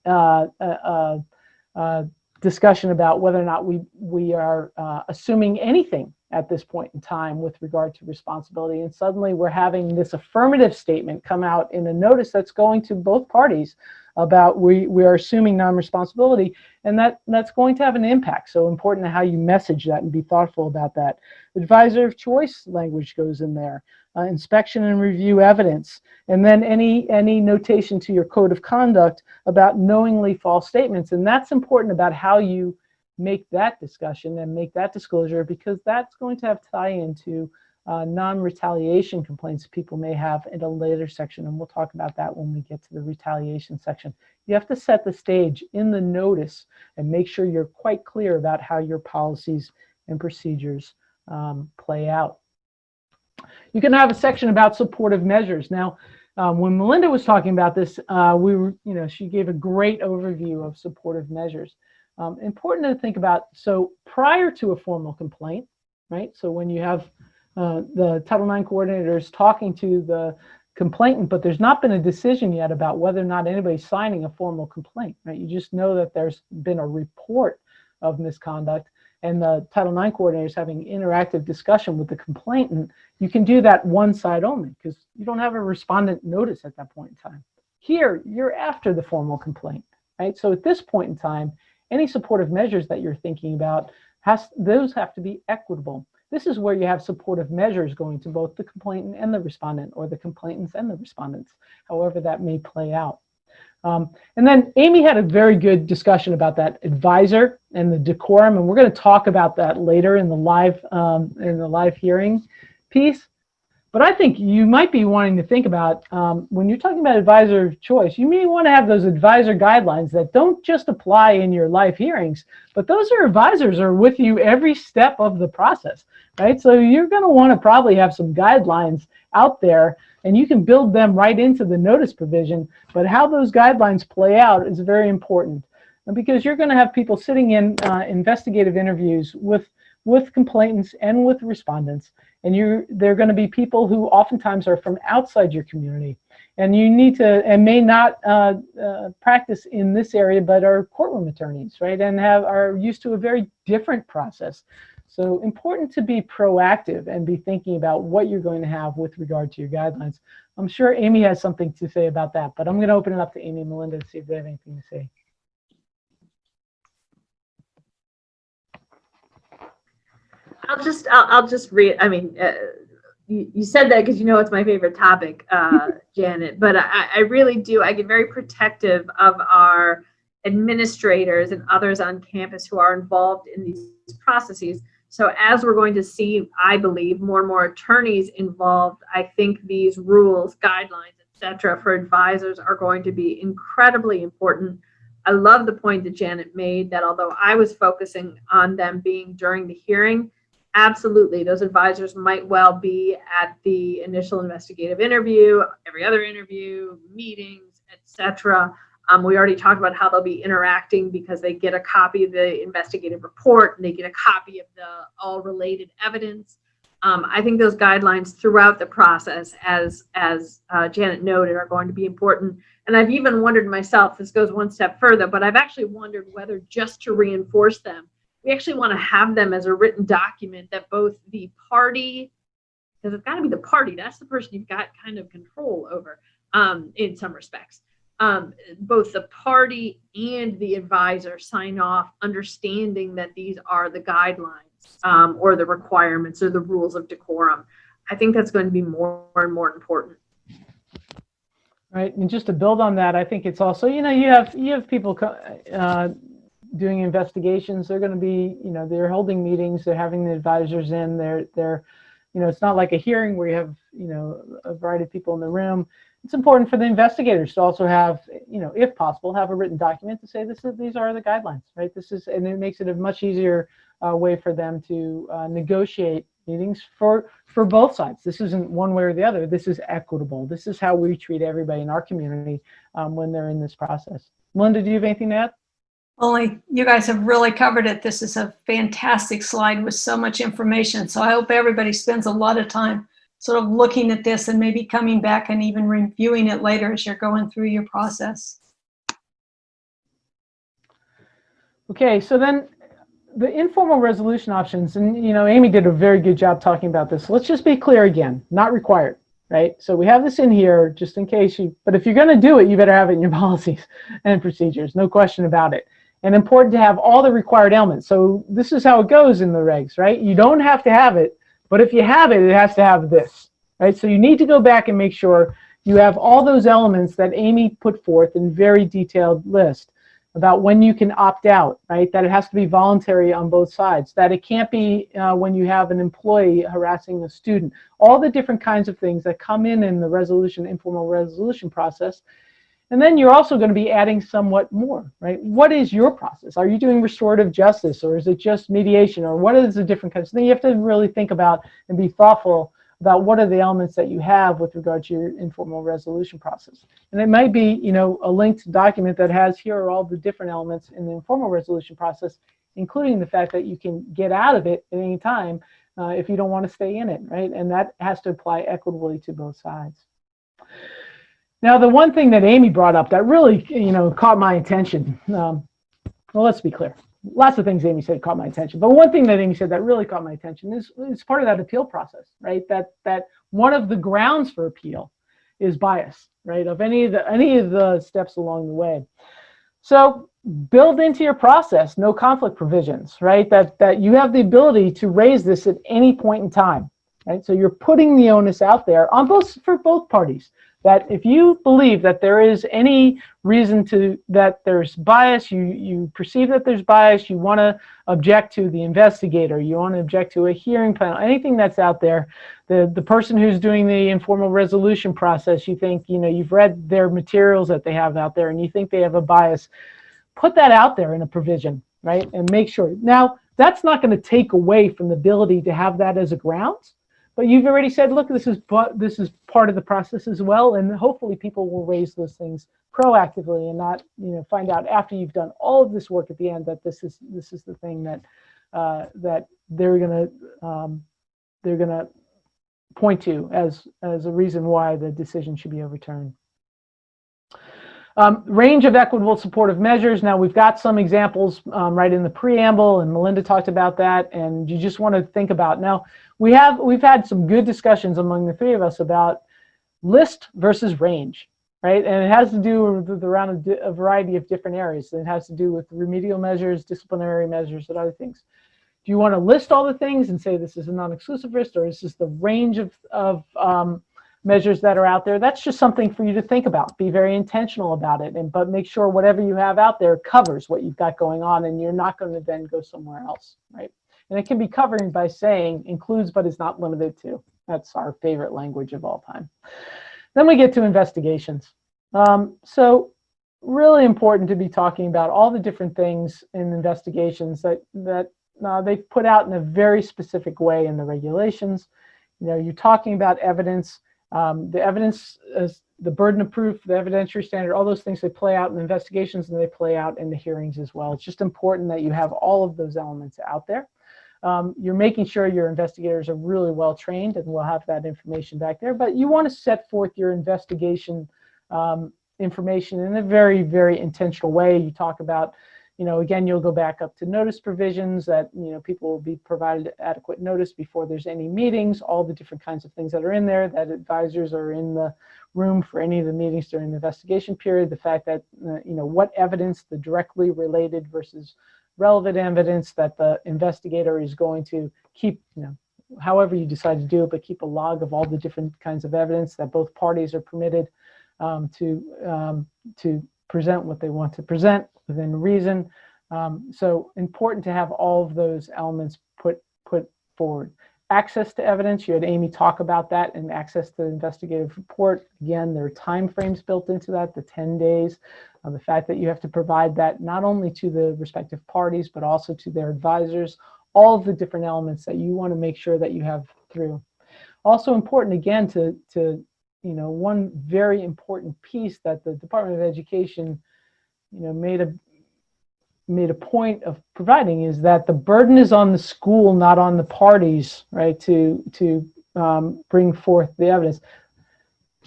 discussion about whether or not we are assuming anything at this point in time with regard to responsibility. And suddenly we're having this affirmative statement come out in a notice that's going to both parties about we are assuming non-responsibility, and that's going to have an impact. So important how you message that and be thoughtful about that. Advisor of choice language goes in there. Inspection and review evidence, and then any notation to your code of conduct about knowingly false statements. And that's important about how you make that discussion and make that disclosure, because that's going to have tie-in to non-retaliation complaints people may have in a later section, and we'll talk about that when we get to the retaliation section. You have to set the stage in the notice and make sure you're quite clear about how your policies and procedures play out. You can have a section about supportive measures. Now, when Melinda was talking about this, she gave a great overview of supportive measures. Important to think about, so prior to a formal complaint, right? So when you have the Title IX coordinators talking to the complainant, but there's not been a decision yet about whether or not anybody's signing a formal complaint, right? You just know that there's been a report of misconduct, and the Title IX coordinator is having interactive discussion with the complainant. You can do that one side only because you don't have a respondent notice at that point in time. Here, you're after the formal complaint, right? So at this point in time, any supportive measures that you're thinking about, those have to be equitable. This is where you have supportive measures going to both the complainant and the respondent, or the complainants and the respondents, however that may play out. And then Amy had a very good discussion about that advisor and the decorum, and we're going to talk about that later in the live hearing piece. But I think you might be wanting to think about, when you're talking about advisor of choice, you may want to have those advisor guidelines that don't just apply in your live hearings, but those are advisors are with you every step of the process, right? So you're going to want to probably have some guidelines out there, and you can build them right into the notice provision. But how those guidelines play out is very important, because you're going to have people sitting in investigative interviews with complainants and with respondents. And they're going to be people who oftentimes are from outside your community, and you need to, and may not practice in this area, but are courtroom attorneys, right? And are used to a very different process. So important to be proactive and be thinking about what you're going to have with regard to your guidelines. I'm sure Amy has something to say about that, but I'm going to open it up to Amy and Melinda to see if they have anything to say. I'll just read. I mean, you said that because you know it's my favorite topic, Janet. But I really do. I get very protective of our administrators and others on campus who are involved in these processes. So as we're going to see, I believe, more and more attorneys involved, I think these rules, guidelines, etc., for advisors are going to be incredibly important. I love the point that Janet made that although I was focusing on them being during the hearing, absolutely, those advisors might well be at the initial investigative interview, every other interview, meetings, etc. We already talked about how they'll be interacting because they get a copy of the investigative report and they get a copy of the all related evidence. I think those guidelines throughout the process, as Janet noted, are going to be important. And I've even wondered myself, this goes one step further, but I've actually wondered whether just to reinforce them, we actually want to have them as a written document that both the party, because it's got to be the party, that's the person you've got kind of control over in some respects. Both the party and the advisor sign off understanding that these are the guidelines or the requirements or the rules of decorum. I think that's going to be more and more important. Right, and just to build on that, I think it's also, you have people doing investigations. They're going to be, they're holding meetings, they're having the advisors in, they're it's not like a hearing where you have, a variety of people in the room. It's important for the investigators to also have, if possible, have a written document to say these are the guidelines, right? And it makes it a much easier way for them to negotiate meetings for both sides. This isn't one way or the other. This is equitable. This is how we treat everybody in our community when they're in this process. Melinda, do you have anything to add? Only you guys have really covered it. This is a fantastic slide with so much information. So I hope everybody spends a lot of time sort of looking at this and maybe coming back and even reviewing it later as you're going through your process. Okay, so then the informal resolution options, and Amy did a very good job talking about this. Let's just be clear again, not required, right? So we have this in here just in case but if you're going to do it, you better have it in your policies and procedures, no question about it. And important to have all the required elements. So this is how it goes in the regs, right? You don't have to have it, but if you have it, it has to have this, right? So you need to go back and make sure you have all those elements that Amy put forth in very detailed list about when you can opt out, right? That it has to be voluntary on both sides, that it can't be when you have an employee harassing a student, all the different kinds of things that come in the informal resolution process. And then you're also going to be adding somewhat more, right? What is your process? Are you doing restorative justice, or is it just mediation, or what is the different kinds of things? You have to really think about and be thoughtful about what are the elements that you have with regard to your informal resolution process. And it might be, a linked document that has here are all the different elements in the informal resolution process, including the fact that you can get out of it at any time if you don't want to stay in it, right? And that has to apply equitably to both sides. Now, the one thing that Amy brought up that really, caught my attention, well, let's be clear. Lots of things Amy said caught my attention, but one thing that Amy said that really caught my attention is part of that appeal process, right? That one of the grounds for appeal is bias, right? Of any of the steps along the way. So build into your process no conflict provisions, right? That you have the ability to raise this at any point in time, right? So you're putting the onus out there for both parties. That if you believe that there is any reason that there's bias, you perceive that there's bias, you want to object to the investigator, you want to object to a hearing panel, anything that's out there, the person who's doing the informal resolution process, you think, you've read their materials that they have out there and you think they have a bias, put that out there in a provision, right? And make sure. Now, that's not going to take away from the ability to have that as a grounds. But you've already said, look, this is part of the process as well, and hopefully people will raise those things proactively and not, find out after you've done all of this work at the end that this is the thing that that they're gonna point to as a reason why the decision should be overturned. Range of equitable supportive measures. Now we've got some examples right in the preamble, and Melinda talked about that, and you just want to think about now. We've had some good discussions among the three of us about list versus range, right? And it has to do with around a variety of different areas. It has to do with remedial measures, disciplinary measures, and other things. Do you want to list all the things and say this is a non-exclusive list, or is this the range of measures that are out there? That's just something for you to think about. Be very intentional about it, but make sure whatever you have out there covers what you've got going on, and you're not going to then go somewhere else, right? And it can be covered by saying includes but is not limited to. That's our favorite language of all time. Then we get to investigations. So really important to be talking about all the different things in investigations that they've put out in a very specific way in the regulations. You're talking about evidence. The evidence, the burden of proof, the evidentiary standard, all those things, they play out in the investigations and they play out in the hearings as well. It's just important that you have all of those elements out there. You're making sure your investigators are really well trained and will have that information back there, but you want to set forth your investigation information in a very, very intentional way. You talk about, again, you'll go back up to notice provisions that, people will be provided adequate notice before there's any meetings, all the different kinds of things that are in there, that advisors are in the room for any of the meetings during the investigation period, the fact that, what evidence, the directly related versus relevant evidence that the investigator is going to keep, however you decide to do it, but keep a log of all the different kinds of evidence that both parties are permitted to present what they want to present within reason. So important to have all of those elements put forward. Access to evidence, you had Amy talk about that, and access to the investigative report. Again, there are time frames built into that, the 10 days. The fact that you have to provide that not only to the respective parties, but also to their advisors, all of the different elements that you want to make sure that you have through. Also important, again, to one very important piece that the Department of Education, made a point of providing is that the burden is on the school, not on the parties, right, to bring forth the evidence.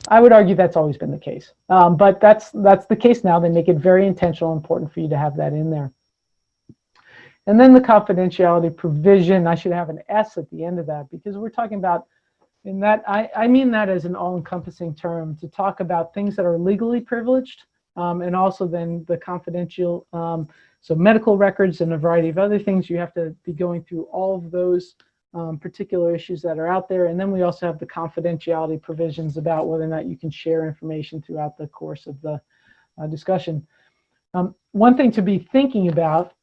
I would argue that's always been the case, but that's the case now. They make it very intentional and important for you to have that in there. And then the confidentiality provision, I should have an S at the end of that, because we're talking about, in that, I mean that as an all-encompassing term, to talk about things that are legally privileged, and also then the confidential, so medical records and a variety of other things. You have to be going through all of those particular issues that are out there. And then we also have the confidentiality provisions about whether or not you can share information throughout the course of the discussion. One thing to be thinking about,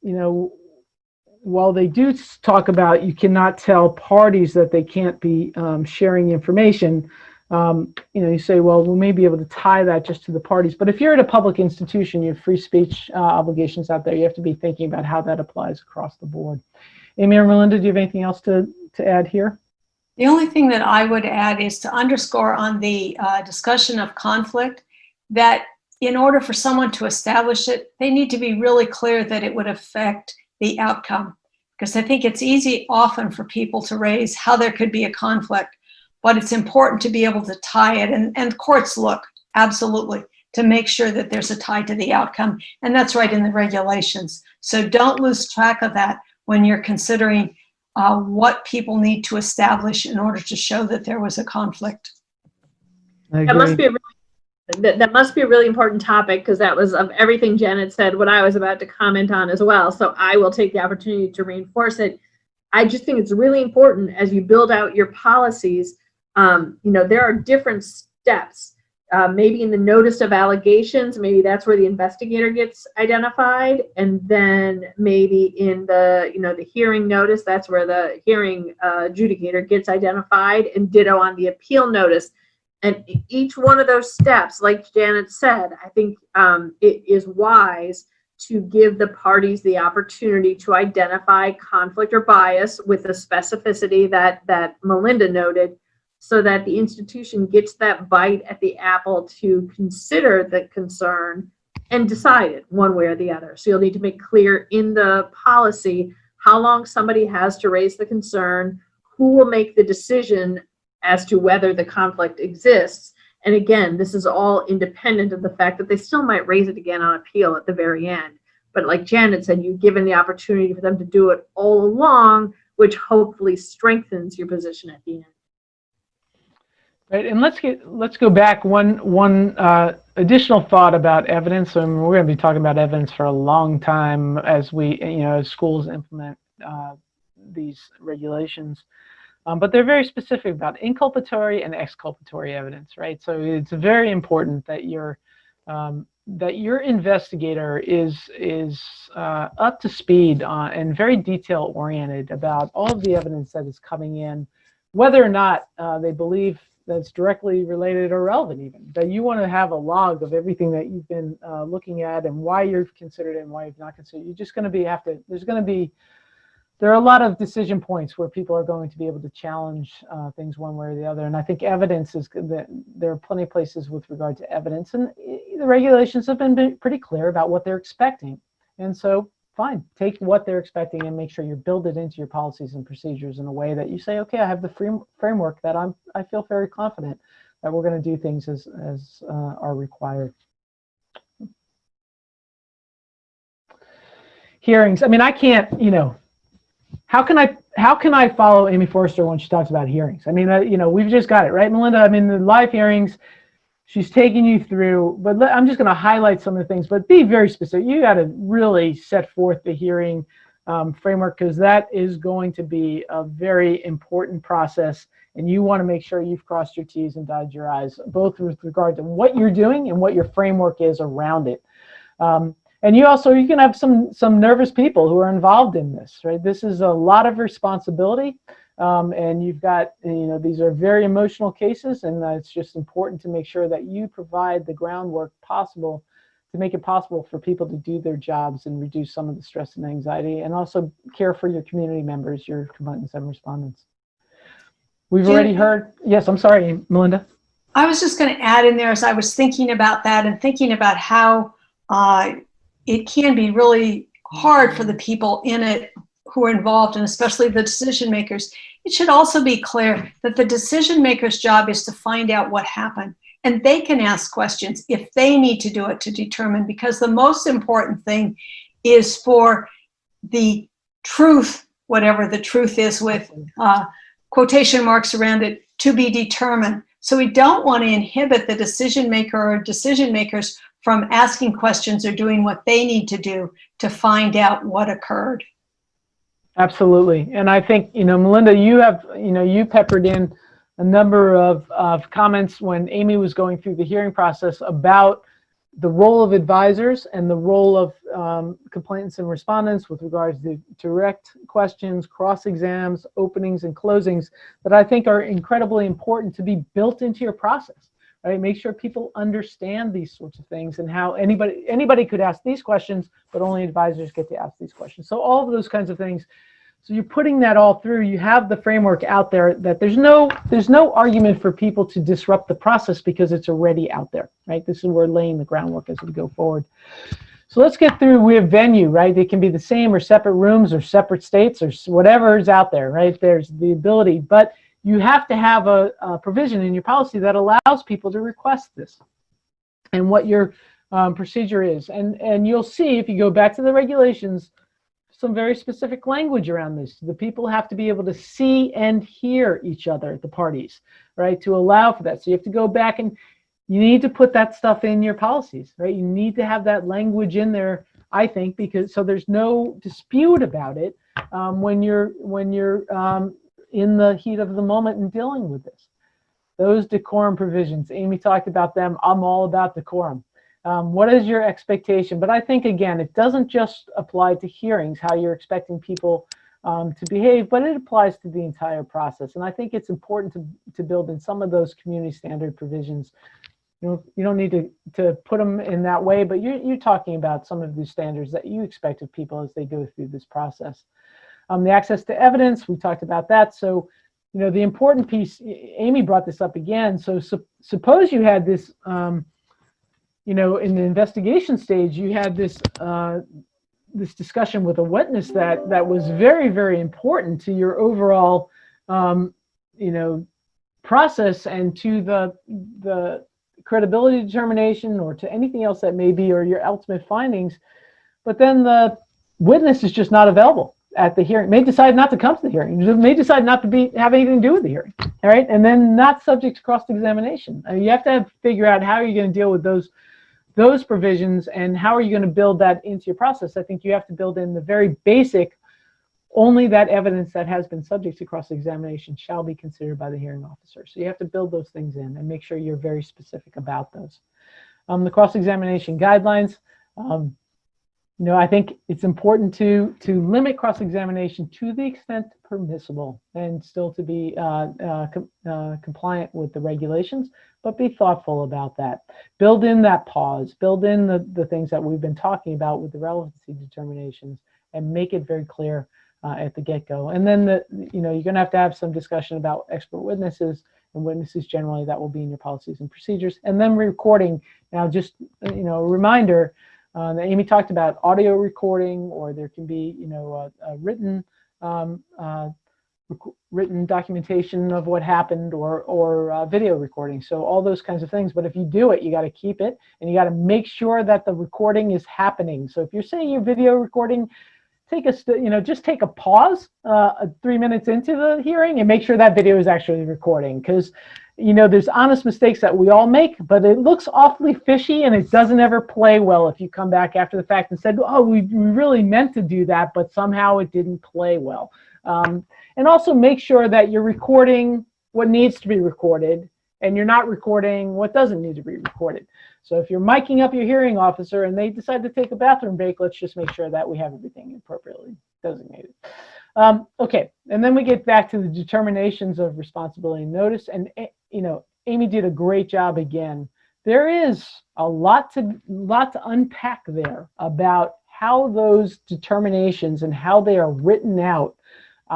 while they do talk about you cannot tell parties that they can't be sharing information, you say, well, we may be able to tie that just to the parties. But if you're at a public institution, you have free speech obligations out there. You have to be thinking about how that applies across the board. Amy or Melinda, do you have anything else to add here? The only thing that I would add is to underscore on the discussion of conflict that in order for someone to establish it, they need to be really clear that it would affect the outcome. because I think it's easy often for people to raise how there could be a conflict, but it's important to be able to tie it, and courts look, absolutely, to make sure that there's a tie to the outcome, and that's right in the regulations. So don't lose track of that when you're considering what people need to establish in order to show that there was a conflict. That must be that must be a really important topic, because that was, of everything Janet said, what I was about to comment on as well. So I will take the opportunity to reinforce it. I just think it's really important as you build out your policies. There are different steps. Maybe in the notice of allegations, maybe that's where the investigator gets identified, and then maybe in the the hearing notice, that's where the hearing adjudicator gets identified, and ditto on the appeal notice. And each one of those steps, like Janet said, I think it is wise to give the parties the opportunity to identify conflict or bias with the specificity that Melinda noted, so that the institution gets that bite at the apple to consider the concern and decide it one way or the other. So you'll need to make clear in the policy how long somebody has to raise the concern, who will make the decision as to whether the conflict exists. And again, this is all independent of the fact that they still might raise it again on appeal at the very end. But like Janet said, you've given the opportunity for them to do it all along, which hopefully strengthens your position at the end. Right, and let's go back one additional thought about evidence. And we're going to be talking about evidence for a long time as we, as schools implement these regulations. But they're very specific about inculpatory and exculpatory evidence, right? So it's very important that your investigator is up to speed on, and very detail oriented about all of the evidence that is coming in, whether or not they believe that's directly related or relevant. Even that you want to have a log of everything that you've been looking at and why you've considered it and why you've not considered it. You're just going to there are a lot of decision points where people are going to be able to challenge things one way or the other. And I think evidence is that there are plenty of places with regard to evidence, and the regulations have been pretty clear about what they're expecting. And so fine, take what they're expecting and make sure you build it into your policies and procedures in a way that you say, okay, I have the framework that I feel very confident that we're going to do things as are required. Hearings. I mean, I can't, how can I follow Amy Forrester when she talks about hearings? I mean, we've just got it, right, Melinda? I mean, the live hearings, she's taking you through, but I'm just going to highlight some of the things, but be very specific. You got to really set forth the hearing framework, because that is going to be a very important process, and you want to make sure you've crossed your T's and dotted your I's, both with regard to what you're doing and what your framework is around it. And you can have some nervous people who are involved in this, right? This is a lot of responsibility, and you've got, these are very emotional cases, and it's just important to make sure that you provide the groundwork possible to make it possible for people to do their jobs and reduce some of the stress and anxiety, and also care for your community members, your complainants and respondents. We've already heard, yes, I'm sorry, Melinda. I was just going to add in there, as I was thinking about that and thinking about how it can be really hard for the people in it who are involved, and especially the decision makers. It should also be clear that the decision maker's job is to find out what happened, and they can ask questions if they need to do it to determine, because the most important thing is for the truth, whatever the truth is with quotation marks around it, to be determined. So we don't want to inhibit the decision maker or decision makers from asking questions or doing what they need to do to find out what occurred. Absolutely. And I think, Melinda, you peppered in a number of comments when Amy was going through the hearing process about the role of advisors and the role of complainants and respondents with regards to direct questions, cross-exams, openings, and closings that I think are incredibly important to be built into your process. Right? Make sure people understand these sorts of things and how anybody could ask these questions, but only advisors get to ask these questions. So all of those kinds of things. So you're putting that all through. You have the framework out there that there's no argument for people to disrupt the process because it's already out there. Right? This is where we're laying the groundwork as we go forward. So let's get through, we have venue, right? They can be the same or separate rooms or separate states or whatever is out there, right? There's the ability, but you have to have a provision in your policy that allows people to request this and what your procedure is. And you'll see if you go back to the regulations, some very specific language around this. The people have to be able to see and hear each other, the parties, right, to allow for that. So you have to go back and you need to put that stuff in your policies, right? You need to have that language in there, I think, because so there's no dispute about it when you're in the heat of the moment and dealing with this. Those decorum provisions, Amy talked about them. I'm all about decorum. What is your expectation? But I think, again, it doesn't just apply to hearings, how you're expecting people to behave, but it applies to the entire process. And I think it's important to build in some of those community standard provisions. You don't need to put them in that way, but you're talking about some of these standards that you expect of people as they go through this process. The access to evidence, we talked about that. So, the important piece, Amy brought this up again. So suppose you had this, in the investigation stage, you had this this discussion with a witness that was very, very important to your overall, process and to the credibility determination or to anything else that may be, or your ultimate findings, but then the witness is just not available at the hearing, may decide not to come to the hearing, may decide not to have anything to do with the hearing, all right, and then not subject to cross-examination. You have to figure out how you're going to deal with those provisions and how are you going to build that into your process. I think you have to build in the very basic, only that evidence that has been subject to cross-examination shall be considered by the hearing officer. So you have to build those things in and make sure you're very specific about those. The cross-examination guidelines, I think it's important to limit cross-examination to the extent permissible and still to be compliant with the regulations, but be thoughtful about that. Build in that pause, build in the things that we've been talking about with the relevancy determinations, and make it very clear at the get-go. And then you're going to have some discussion about expert witnesses and witnesses generally. That will be in your policies and procedures. And then recording. Now, just a reminder that Amy talked about audio recording, or there can be a written written documentation of what happened, or video recording. So all those kinds of things. But if you do it, you got to keep it, and you got to make sure that the recording is happening. So if you're saying you're video recording, just take a pause 3 minutes into the hearing and make sure that video is actually recording, because there's honest mistakes that we all make, but it looks awfully fishy and it doesn't ever play well if you come back after the fact and said, oh, we really meant to do that, but somehow it didn't play well. And also make sure that you're recording what needs to be recorded and you're not recording what doesn't need to be recorded. So if you're miking up your hearing officer and they decide to take a bathroom break, let's just make sure that we have everything appropriately designated. Okay, and then we get back to the determinations of responsibility and notice. And Amy did a great job again. There is a lot to unpack there about how those determinations and how they are written out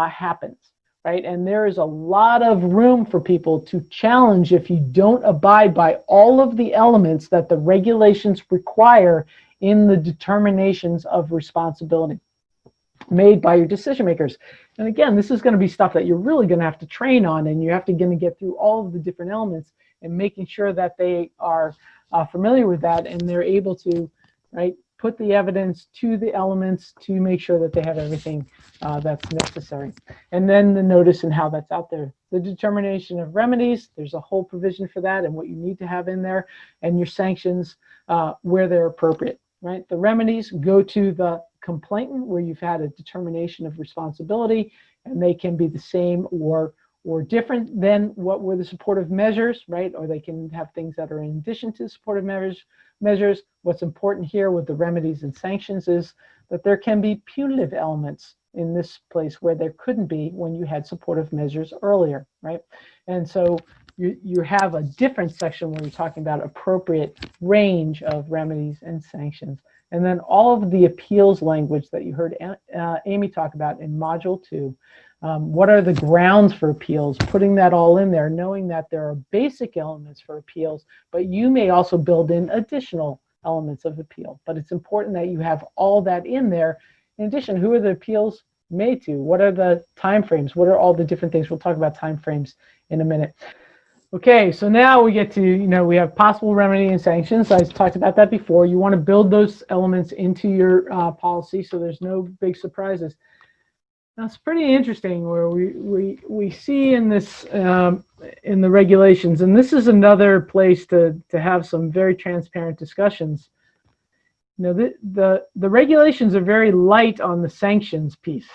happens, right? And there is a lot of room for people to challenge if you don't abide by all of the elements that the regulations require in the determinations of responsibility made by your decision makers. And again, this is going to be stuff that you're really going to have to train on, and you have to get through all of the different elements and making sure that they are familiar with that and they're able to, right, put the evidence to the elements to make sure that they have everything that's necessary. And then the notice and how that's out there. The determination of remedies, there's a whole provision for that and what you need to have in there, and your sanctions where they're appropriate, right? The remedies go to the complainant where you've had a determination of responsibility, and they can be the same or different than what were the supportive measures, right? Or they can have things that are in addition to supportive measures. What's important here with the remedies and sanctions is that there can be punitive elements in this place where there couldn't be when you had supportive measures earlier, right? And so you have a different section where you're talking about appropriate range of remedies and sanctions. And then all of the appeals language that you heard Amy talk about in Module 2. What are the grounds for appeals? Putting that all in there, knowing that there are basic elements for appeals, but you may also build in additional elements of appeal. But it's important that you have all that in there. In addition, who are the appeals made to? What are the timeframes? What are all the different things? We'll talk about timeframes in a minute. Okay, so now we get to, we have possible remedy and sanctions. I talked about that before. You want to build those elements into your policy so there's no big surprises. Now, it's pretty interesting where we see in this in the regulations, and this is another place to have some very transparent discussions. The regulations are very light on the sanctions piece,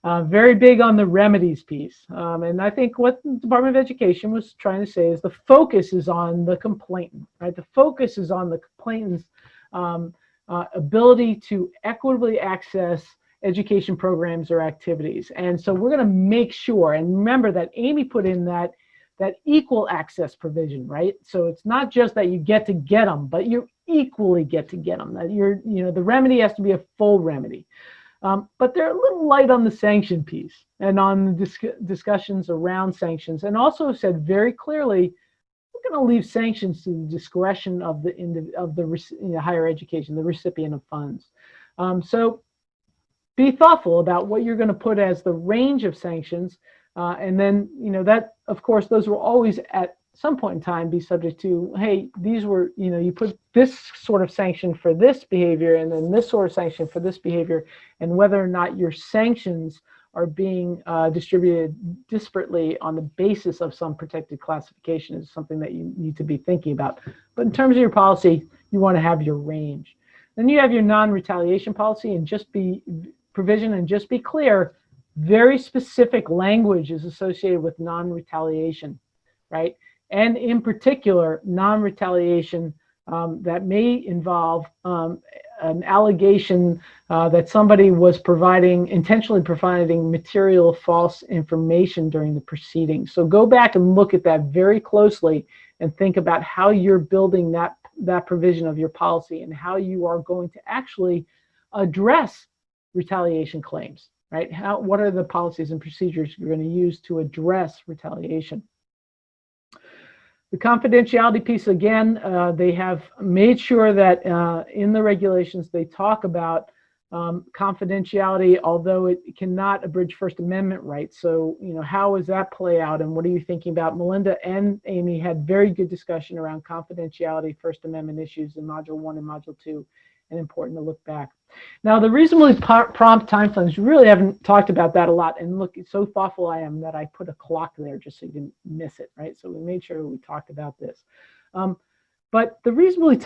very big on the remedies piece. And I think what the Department of Education was trying to say is the focus is on the complainant, right? The focus is on the complainant's ability to equitably access education programs or activities. And so we're going to make sure, and remember that Amy put in that equal access provision, right? So it's not just that you get to get them, but you equally get to get them. That the remedy has to be a full remedy. But they're a little light on the sanction piece and on the discussions around sanctions, and also said very clearly, we're going to leave sanctions to the discretion of the higher education, the recipient of funds. So be thoughtful about what you're going to put as the range of sanctions. And then, that, of course, those will always at some point in time be subject to, hey, these were, you put this sort of sanction for this behavior and then this sort of sanction for this behavior, and whether or not your sanctions are being distributed disparately on the basis of some protected classification is something that you need to be thinking about. But in terms of your policy, you want to have your range. Then you have your non-retaliation policy, and just be clear, very specific language is associated with non-retaliation, right? And in particular, non-retaliation that may involve an allegation that somebody was intentionally providing material false information during the proceedings. So go back and look at that very closely and think about how you're building that provision of your policy and how you are going to actually address retaliation claims, right? What are the policies and procedures you're going to use to address retaliation? The confidentiality piece, again, they have made sure that in the regulations they talk about confidentiality, although it cannot abridge First Amendment rights. So, how does that play out, and what are you thinking about? Melinda and Amy had very good discussion around confidentiality, First Amendment issues in Module 1 and Module 2, and important to look back. Now, the reasonably prompt time frames, we really haven't talked about that a lot. And look, so thoughtful I am that I put a clock there just so you didn't miss it, right? So we made sure we talked about this. But the reasonably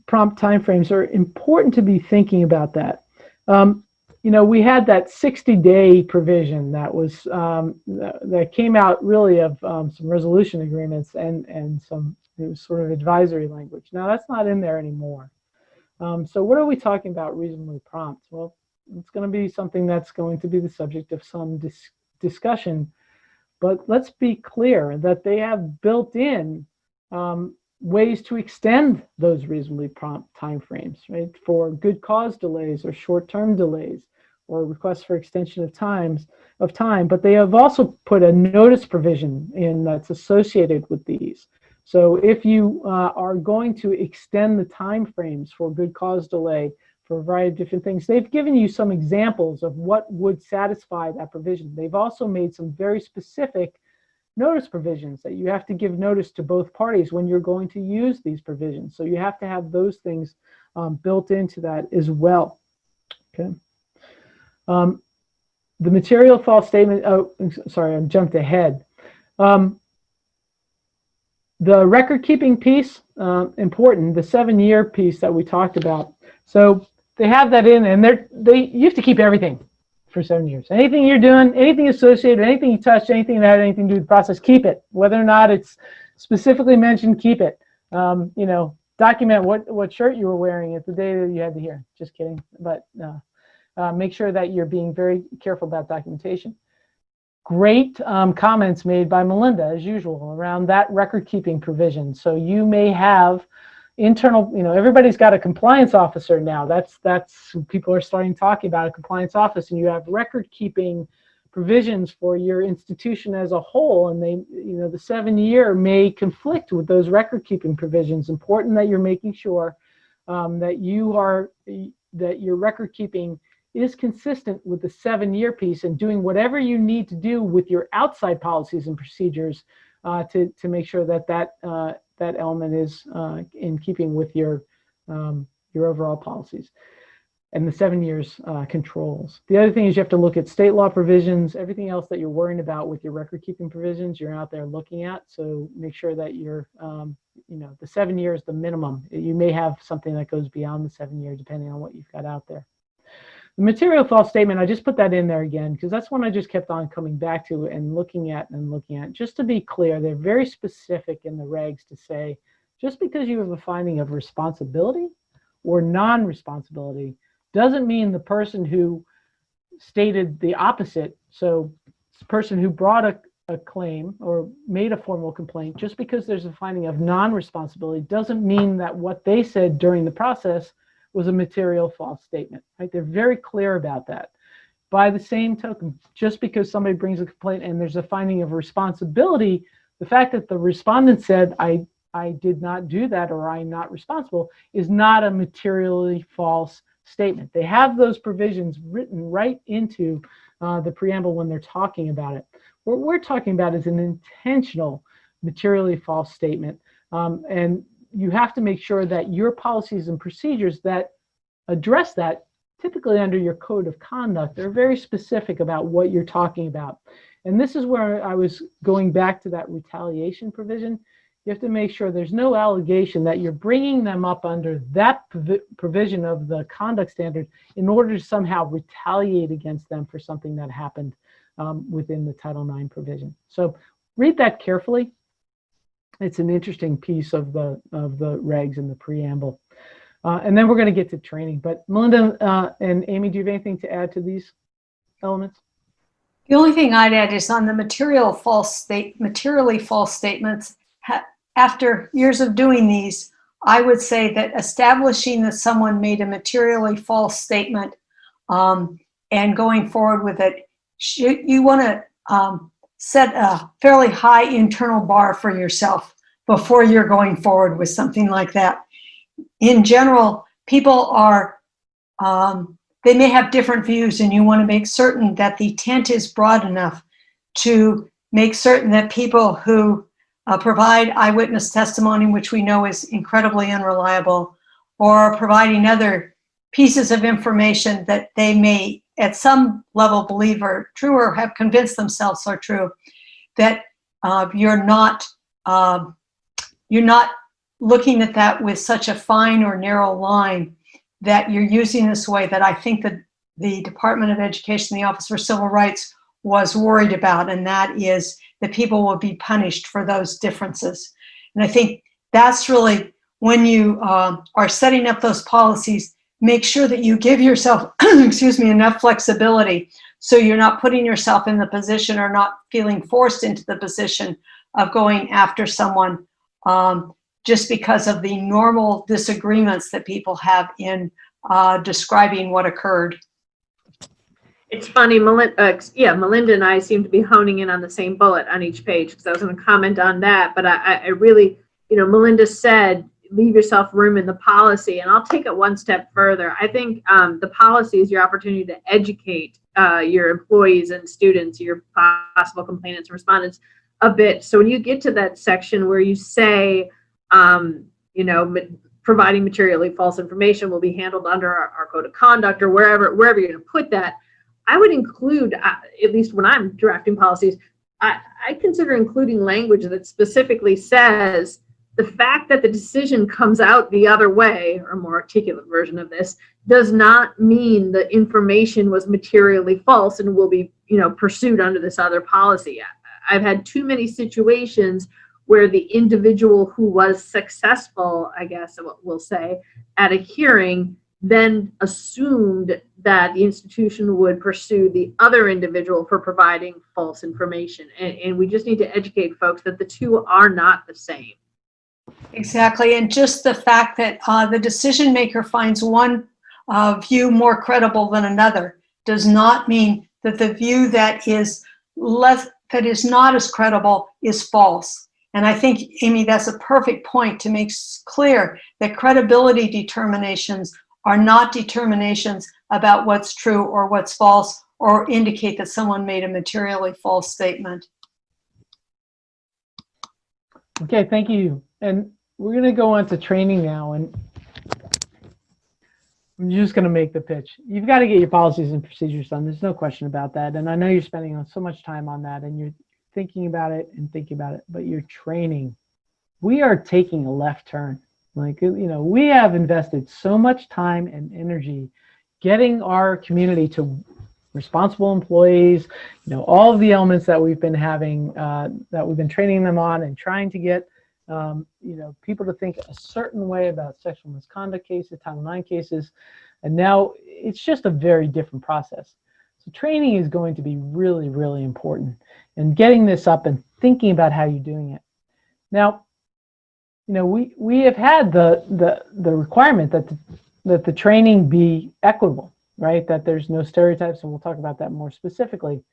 prompt time frames are important to be thinking about that. We had that 60-day provision that was that came out really of some resolution agreements and some, it was sort of advisory language. Now that's not in there anymore. So what are we talking about reasonably prompt? Well, it's going to be something that's going to be the subject of some discussion, but let's be clear that they have built in ways to extend those reasonably prompt timeframes, right? For good cause delays or short-term delays or requests for extension of time, but they have also put a notice provision in that's associated with these. So if you are going to extend the time frames for good cause delay for a variety of different things, they've given you some examples of what would satisfy that provision. They've also made some very specific notice provisions that you have to give notice to both parties when you're going to use these provisions. So you have to have those things built into that as well. Okay. The material false statement, oh, sorry, I jumped ahead. The record keeping piece, important, the 7-year piece that we talked about. So they have that in, and you have to keep everything for 7 years. Anything you're doing, anything associated, anything you touch, anything that had anything to do with the process, keep it. Whether or not it's specifically mentioned, keep it. Document what shirt you were wearing at the day that you had the hearing. Just kidding, but make sure that you're being very careful about documentation. Great comments made by Melinda, as usual, around that record-keeping provision. So you may have internal, everybody's got a compliance officer now. That's people are starting talking about a compliance office, and you have record-keeping provisions for your institution as a whole, and they, the 7-year may conflict with those record-keeping provisions. Important that you're making sure that your record keeping is consistent with the 7-year piece, and doing whatever you need to do with your outside policies and procedures to make sure that that element is in keeping with your overall policies and the 7 years controls. The other thing is you have to look at state law provisions, everything else that you're worrying about with your record keeping provisions, you're out there looking at. So make sure that you're, the 7 years, the minimum. You may have something that goes beyond the 7 years depending on what you've got out there. The material false statement, I just put that in there again because that's one I just kept on coming back to and looking at. Just to be clear, they're very specific in the regs to say, just because you have a finding of responsibility or non-responsibility doesn't mean the person who stated the opposite, so the person who brought a claim or made a formal complaint, just because there's a finding of non-responsibility doesn't mean that what they said during the process was a material false statement, right? They're very clear about that. By the same token, just because somebody brings a complaint and there's a finding of responsibility, the fact that the respondent said, I did not do that or I'm not responsible is not a materially false statement. They have those provisions written right into the preamble when they're talking about it. What we're talking about is an intentional materially false statement. And you have to make sure that your policies and procedures that address that, typically under your code of conduct, are very specific about what you're talking about. And this is where I was going back to that retaliation provision. You have to make sure there's no allegation that you're bringing them up under that provision of the conduct standard in order to somehow retaliate against them for something that happened within the Title IX provision. So read that carefully. It's an interesting piece of the regs and the preamble. And then we're going to get to training. But Melinda and Amy, do you have anything to add to these elements? The only thing I'd add is on the materially false statements. After years of doing these, I would say that establishing that someone made a materially false statement and going forward with it, you want to set a fairly high internal bar for yourself before you're going forward with something like that. In general, people are, they may have different views, and you want to make certain that the tent is broad enough to make certain that people who provide eyewitness testimony, which we know is incredibly unreliable, or providing other pieces of information that they may at some level believe are true or have convinced themselves are true, that you're not looking at that with such a fine or narrow line, that you're using this way that I think that the Department of Education, the Office for Civil Rights, was worried about, and that is that people will be punished for those differences. And I think that's really, when you are setting up those policies, make sure that you give yourself, enough flexibility so you're not putting yourself in the position or not feeling forced into the position of going after someone just because of the normal disagreements that people have in describing what occurred. It's funny, Melinda and I seem to be honing in on the same bullet on each page, because I was going to comment on that, but I really, Melinda said, leave yourself room in the policy, and I'll take it one step further. I think the policy is your opportunity to educate your employees and students, your possible complainants and respondents a bit. So when you get to that section where you say, providing materially false information will be handled under our code of conduct, or wherever you're going to put that, I would include, at least when I'm drafting policies, I consider including language that specifically says the fact that the decision comes out the other way, or a more articulate version of this, does not mean the information was materially false and will be, pursued under this other policy. I've had too many situations where the individual who was successful, I guess we'll say, at a hearing then assumed that the institution would pursue the other individual for providing false information. And we just need to educate folks that the two are not the same. Exactly. And just the fact that the decision maker finds one view more credible than another does not mean that the view that is not as credible is false. And I think, Amy, that's a perfect point to make clear that credibility determinations are not determinations about what's true or what's false or indicate that someone made a materially false statement. Okay, thank you. And we're going to go on to training now. And I'm just going to make the pitch. You've got to get your policies and procedures done. There's no question about that. And I know you're spending so much time on that, and you're thinking about it and thinking about it, but your training, we are taking a left turn. Like, you know, we have invested so much time and energy getting our community to responsible employees, you know, all of the elements that we've been having, that we've been training them on, and trying to get, you know, people to think a certain way about sexual misconduct cases, Title IX cases, and now it's just a very different process. So training is going to be really, really important, and getting this up and thinking about how you're doing it. Now, you know, we have had the requirement that the training be equitable, right? That there's no stereotypes, and we'll talk about that more specifically.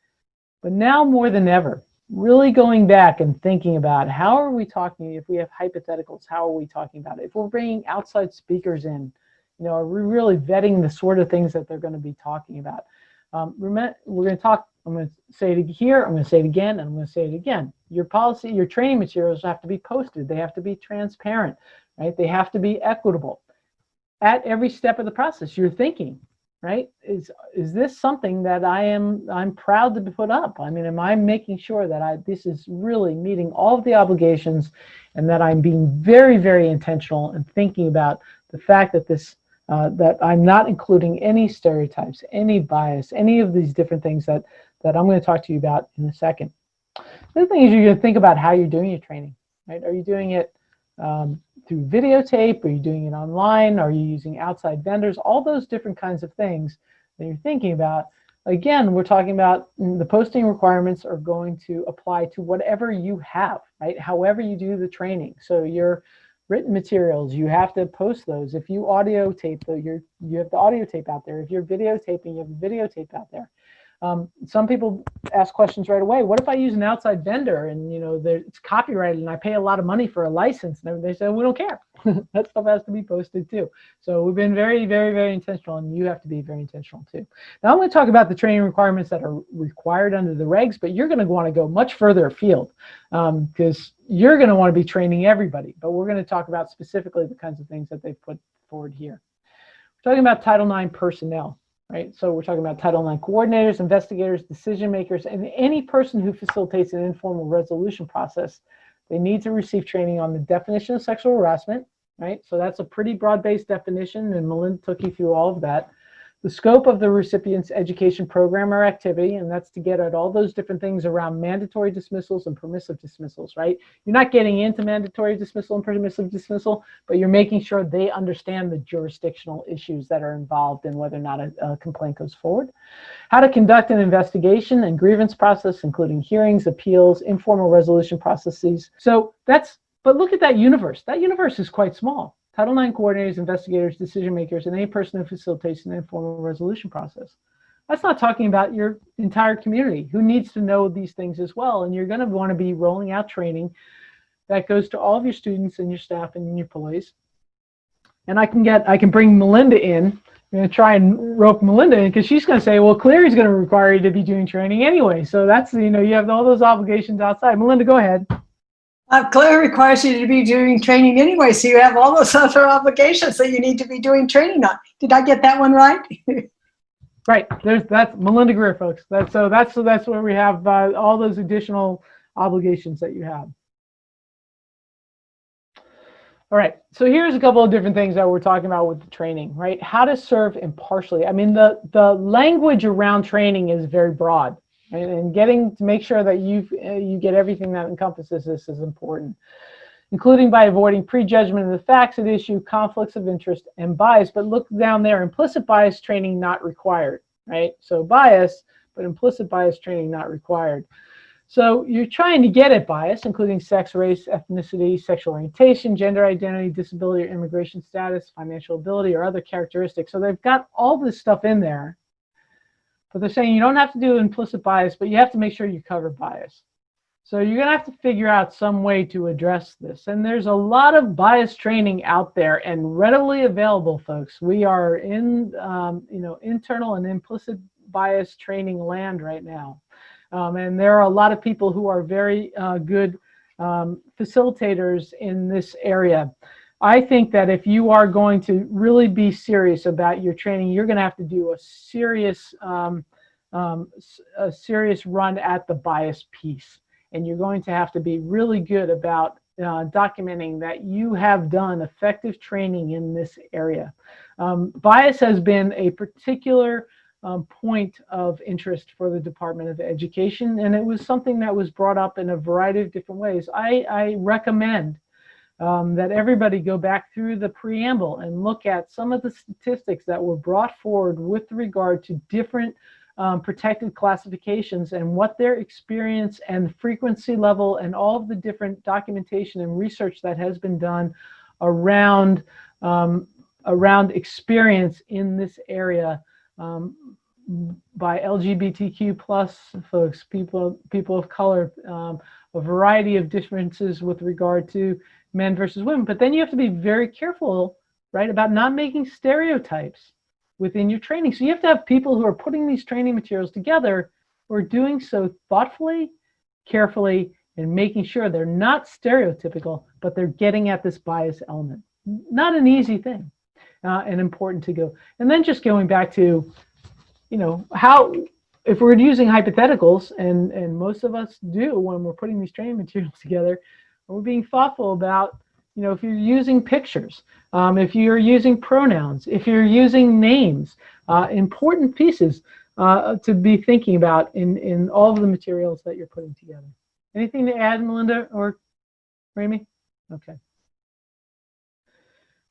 But now more than ever, really going back and thinking about how are we talking, if we have hypotheticals, how are we talking about it? If we're bringing outside speakers in, you know, are we really vetting the sort of things that they're going to be talking about? We're going to talk, I'm going to say it here, I'm going to say it again, and I'm going to say it again. Your policy, your training materials have to be posted. They have to be transparent, right? They have to be equitable. At every step of the process, you're thinking, right? Is this something that I'm proud to put up? I mean, am I making sure that this is really meeting all of the obligations, and that I'm being very, very intentional and thinking about the fact that that I'm not including any stereotypes, any bias, any of these different things that I'm going to talk to you about in a second. The other thing is, you're going to think about how you're doing your training, right? Are you doing it through videotape? Are you doing it online? Are you using outside vendors? All those different kinds of things that you're thinking about. Again, we're talking about the posting requirements are going to apply to whatever you have, right? However you do the training. So your written materials, you have to post those. If you audio tape, you have the audio tape out there. If you're videotaping, you have the videotape out there. Some people ask questions right away. What if I use an outside vendor and, you know, it's copyrighted and I pay a lot of money for a license? And they say, we don't care. That stuff has to be posted too. So we've been very, very, very intentional, and you have to be very intentional too. Now I'm going to talk about the training requirements that are required under the regs, but you're going to want to go much further afield, because you're going to want to be training everybody. But we're going to talk about specifically the kinds of things that they've put forward here. We're talking about Title IX personnel. Right, so we're talking about Title IX coordinators, investigators, decision makers, and any person who facilitates an informal resolution process. They need to receive training on the definition of sexual harassment, right? So that's a pretty broad-based definition, and Melinda took you through all of that. The scope of the recipient's education program or activity, and that's to get at all those different things around mandatory dismissals and permissive dismissals, right? You're not getting into mandatory dismissal and permissive dismissal, but you're making sure they understand the jurisdictional issues that are involved in whether or not a complaint goes forward. How to conduct an investigation and grievance process, including hearings, appeals, informal resolution processes. So but look at that universe. That universe is quite small. Title IX coordinators, investigators, decision makers, and any person who facilitates an informal resolution process. That's not talking about your entire community who needs to know these things as well. And you're going to want to be rolling out training that goes to all of your students and your staff and your employees. And I can bring Melinda in. I'm going to try and rope Melinda in, because she's going to say, well, Cleary's going to require you to be doing training anyway. So that's, you know, you have all those obligations outside. Melinda, go ahead. Clearly requires you to be doing training anyway, so you have all those other obligations that you need to be doing training on. Did I get that one right? Right. That's Melinda Greer, folks. That's where we have all those additional obligations that you have. All right. So here's a couple of different things that we're talking about with the training, right? How to serve impartially. I mean, the language around training is very broad. And getting to make sure that you get everything that encompasses this is important, including by avoiding prejudgment of the facts at issue, conflicts of interest, and bias. But look down there, implicit bias training not required, right? So bias, but implicit bias training not required. So you're trying to get at bias, including sex, race, ethnicity, sexual orientation, gender identity, disability or immigration status, financial ability, or other characteristics. So they've got all this stuff in there. But they're saying you don't have to do implicit bias, but you have to make sure you cover bias. So you're going to have to figure out some way to address this. And there's a lot of bias training out there and readily available, folks. We are in, internal and implicit bias training land right now. And there are a lot of people who are very good facilitators in this area. I think that if you are going to really be serious about your training, you're going to have to do a serious run at the bias piece. And you're going to have to be really good about documenting that you have done effective training in this area. Bias has been a particular point of interest for the Department of Education, and it was something that was brought up in a variety of different ways. I recommend that everybody go back through the preamble and look at some of the statistics that were brought forward with regard to different protected classifications and what their experience and frequency level and all of the different documentation and research that has been done around experience in this area by LGBTQ plus folks, people of color, a variety of differences with regard to men versus women. But then you have to be very careful, right, about not making stereotypes within your training. So you have to have people who are putting these training materials together who are doing so thoughtfully, carefully, and making sure they're not stereotypical, but they're getting at this bias element. Not an easy thing, and important to go. And then just going back to, how, if we're using hypotheticals, and most of us do when we're putting these training materials together, we're being thoughtful about, if you're using pictures, if you're using pronouns, if you're using names, important pieces to be thinking about in all of the materials that you're putting together. Anything to add, Melinda or Ramy? Okay.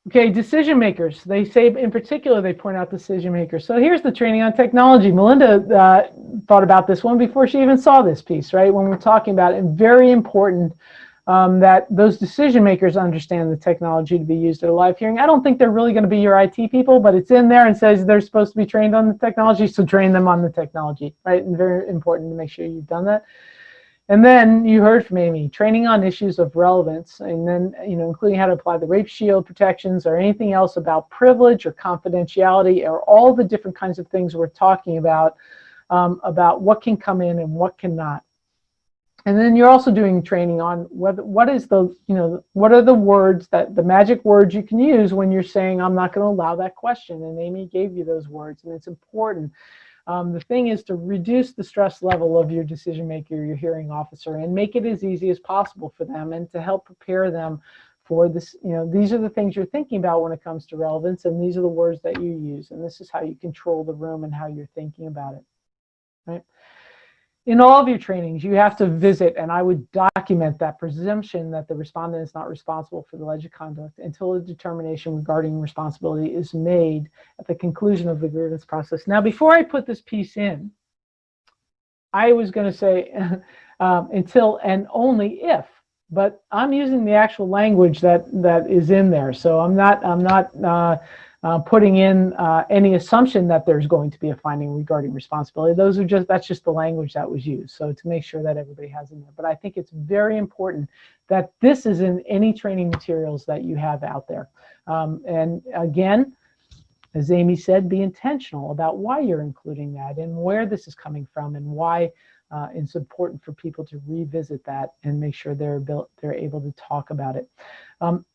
Okay, decision makers. They say, in particular, they point out decision makers. So here's the training on technology. Melinda thought about this one before she even saw this piece, right? When we're talking about it, and very important that those decision makers understand the technology to be used at a live hearing. I don't think they're really going to be your IT people, but it's in there and says they're supposed to be trained on the technology, so train them on the technology, right? And very important to make sure you've done that. And then you heard from Amy, training on issues of relevance, and then, including how to apply the rape shield protections or anything else about privilege or confidentiality or all the different kinds of things we're talking about what can come in and what cannot. And then you're also doing training on what are the words, that the magic words you can use when you're saying, I'm not going to allow that question. And Amy gave you those words, and it's important. The thing is to reduce the stress level of your decision maker, your hearing officer, and make it as easy as possible for them, and to help prepare them for this. These are the things you're thinking about when it comes to relevance, and these are the words that you use, and this is how you control the room and how you're thinking about it, right? In all of your trainings, you have to visit, and I would document that presumption that the respondent is not responsible for the alleged conduct until a determination regarding responsibility is made at the conclusion of the grievance process. Now, before I put this piece in, I was going to say until and only if, but I'm using the actual language that is in there, so I'm not putting in any assumption that there's going to be a finding regarding responsibility. That's just the language that was used. So to make sure that everybody has in there. But I think it's very important that this is in any training materials that you have out there. And again, as Amy said, be intentional about why you're including that and where this is coming from and why it's important for people to revisit that and make sure they're able to talk about it.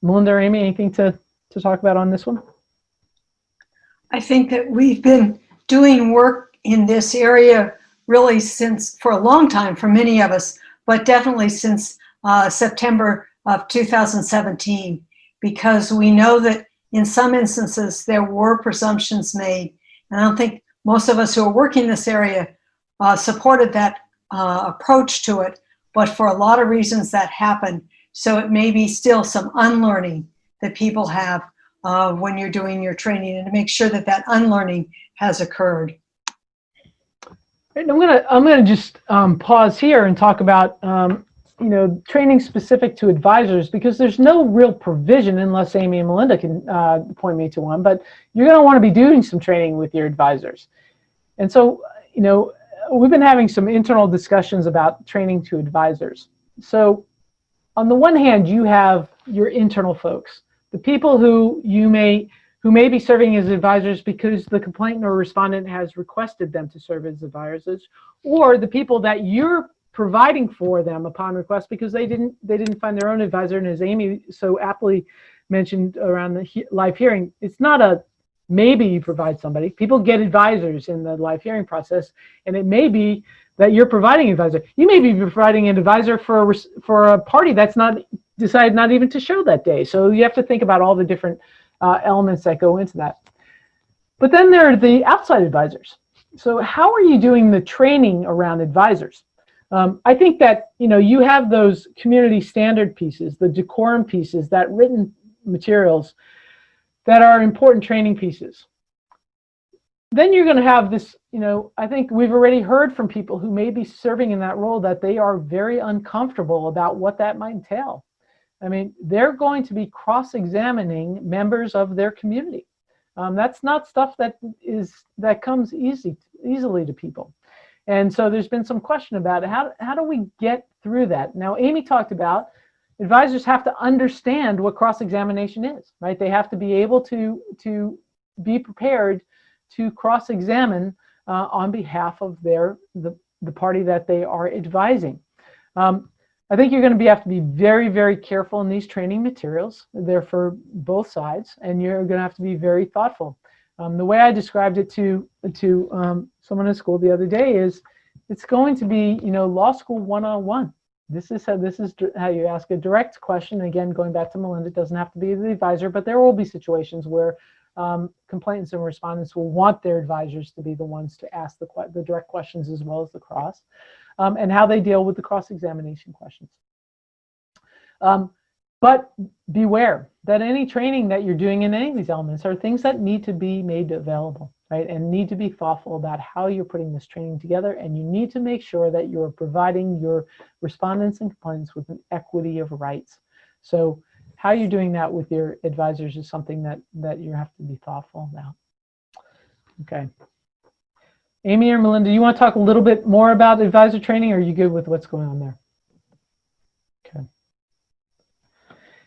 Melinda or Amy, anything to talk about on this one? I think that we've been doing work in this area really for a long time for many of us, but definitely since September of 2017, because we know that in some instances there were presumptions made. And I don't think most of us who are working in this area supported that approach to it, but for a lot of reasons that happened. So it may be still some unlearning that people have when you're doing your training, and to make sure that that unlearning has occurred. I'm gonna just pause here and talk about training specific to advisors, because there's no real provision, unless Amy and Melinda can point me to one, but you're going to want to be doing some training with your advisors. And so we've been having some internal discussions about training to advisors. So on the one hand, you have your internal folks, the people who may be serving as advisors because the complainant or respondent has requested them to serve as advisors, or the people that you're providing for them upon request because they didn't find their own advisor. And as Amy so aptly mentioned around the live hearing, it's not a maybe you provide somebody. People get advisors in the live hearing process, and it may be that you're providing an advisor. You may be providing an advisor for a party that's not decided not even to show that day. So you have to think about all the different elements that go into that. But then there are the outside advisors. So how are you doing the training around advisors? I think that you have those community standard pieces, the decorum pieces, that written materials that are important training pieces. Then you're going to have this, I think we've already heard from people who may be serving in that role that they are very uncomfortable about what that might entail. I mean, they're going to be cross-examining members of their community. That's not stuff that comes easily to people. And so there's been some question about it. How do we get through that? Now, Amy talked about advisors have to understand what cross-examination is, right? They have to be able to be prepared to cross-examine on behalf of the party that they are advising. I think you're going to have to be very, very careful in these training materials. They're for both sides, and you're going to have to be very thoughtful. The way I described it to someone in school the other day is, it's going to be law school 101. This is how you ask a direct question. Again, going back to Melinda, it doesn't have to be the advisor, but there will be situations where complainants and respondents will want their advisors to be the ones to ask the direct questions as well as the cross, and how they deal with the cross-examination questions. But beware that any training that you're doing in any of these elements are things that need to be made available, right? And need to be thoughtful about how you're putting this training together. And you need to make sure that you're providing your respondents and complainants with an equity of rights. So how you're doing that with your advisors is something that you have to be thoughtful about. Okay. Amy or Melinda, you want to talk a little bit more about advisor training, or are you good with what's going on there? Okay.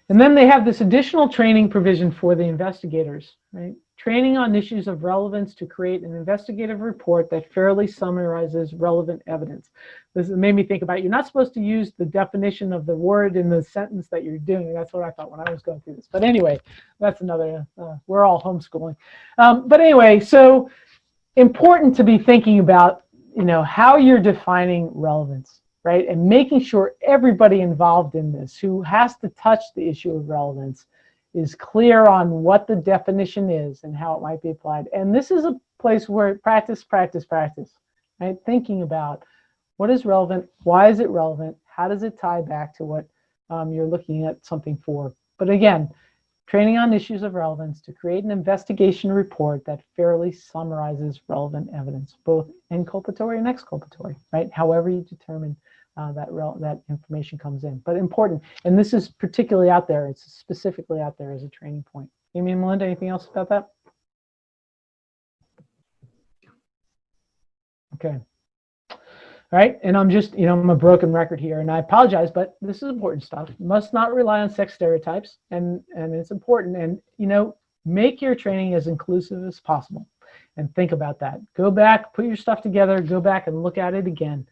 And then they have this additional training provision for the investigators, right? Training on issues of relevance to create an investigative report that fairly summarizes relevant evidence. This made me think about, you're not supposed to use the definition of the word in the sentence that you're doing. That's what I thought when I was going through this. But anyway, that's another, we're all homeschooling. But anyway, so important to be thinking about, how you're defining relevance, right? And making sure everybody involved in this who has to touch the issue of relevance is clear on what the definition is and how it might be applied. And this is a place where practice, right? Thinking about what is relevant, why is it relevant, how does it tie back to what you're looking at something for. But again, training on issues of relevance to create an investigation report that fairly summarizes relevant evidence, both inculpatory and exculpatory, right? However you determine that information comes in, but important. And this is particularly out there. It's specifically out there as a training point. Amy and Melinda, anything else about that? Okay. All right. And I'm just, I'm a broken record here, and I apologize, but this is important stuff. You must not rely on sex stereotypes, and it's important. And, make your training as inclusive as possible, and think about that. Go back, put your stuff together, go back and look at it again.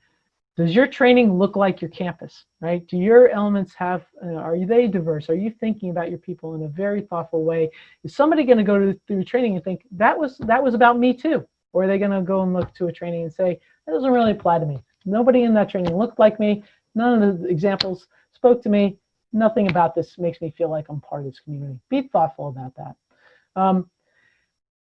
Does your training look like your campus, right? Do your elements have, are they diverse? Are you thinking about your people in a very thoughtful way? Is somebody going to go through training and think, that was about me too? Or are they going to go and look to a training and say, that doesn't really apply to me. Nobody in that training looked like me. None of the examples spoke to me. Nothing about this makes me feel like I'm part of this community. Be thoughtful about that.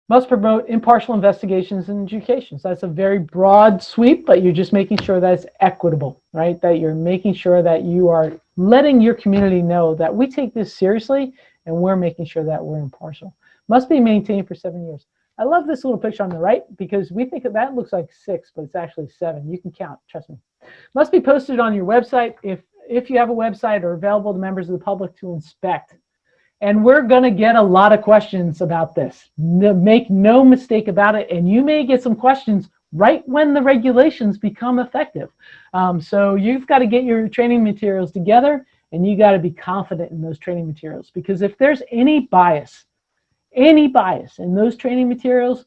Must promote impartial investigations and adjudications. That's a very broad sweep, but you're just making sure that it's equitable, right? That you're making sure that you are letting your community know that we take this seriously and we're making sure that we're impartial. Must be maintained for 7 years. I love this little picture on the right because we think that looks like 6, but it's actually 7. You can count, trust me. Must be posted on your website if you have a website, or available to members of the public to inspect. And we're going to get a lot of questions about this. Make no mistake about it. And you may get some questions right when the regulations become effective. So you've got to get your training materials together, and you got to be confident in those training materials, because if there's any bias in those training materials,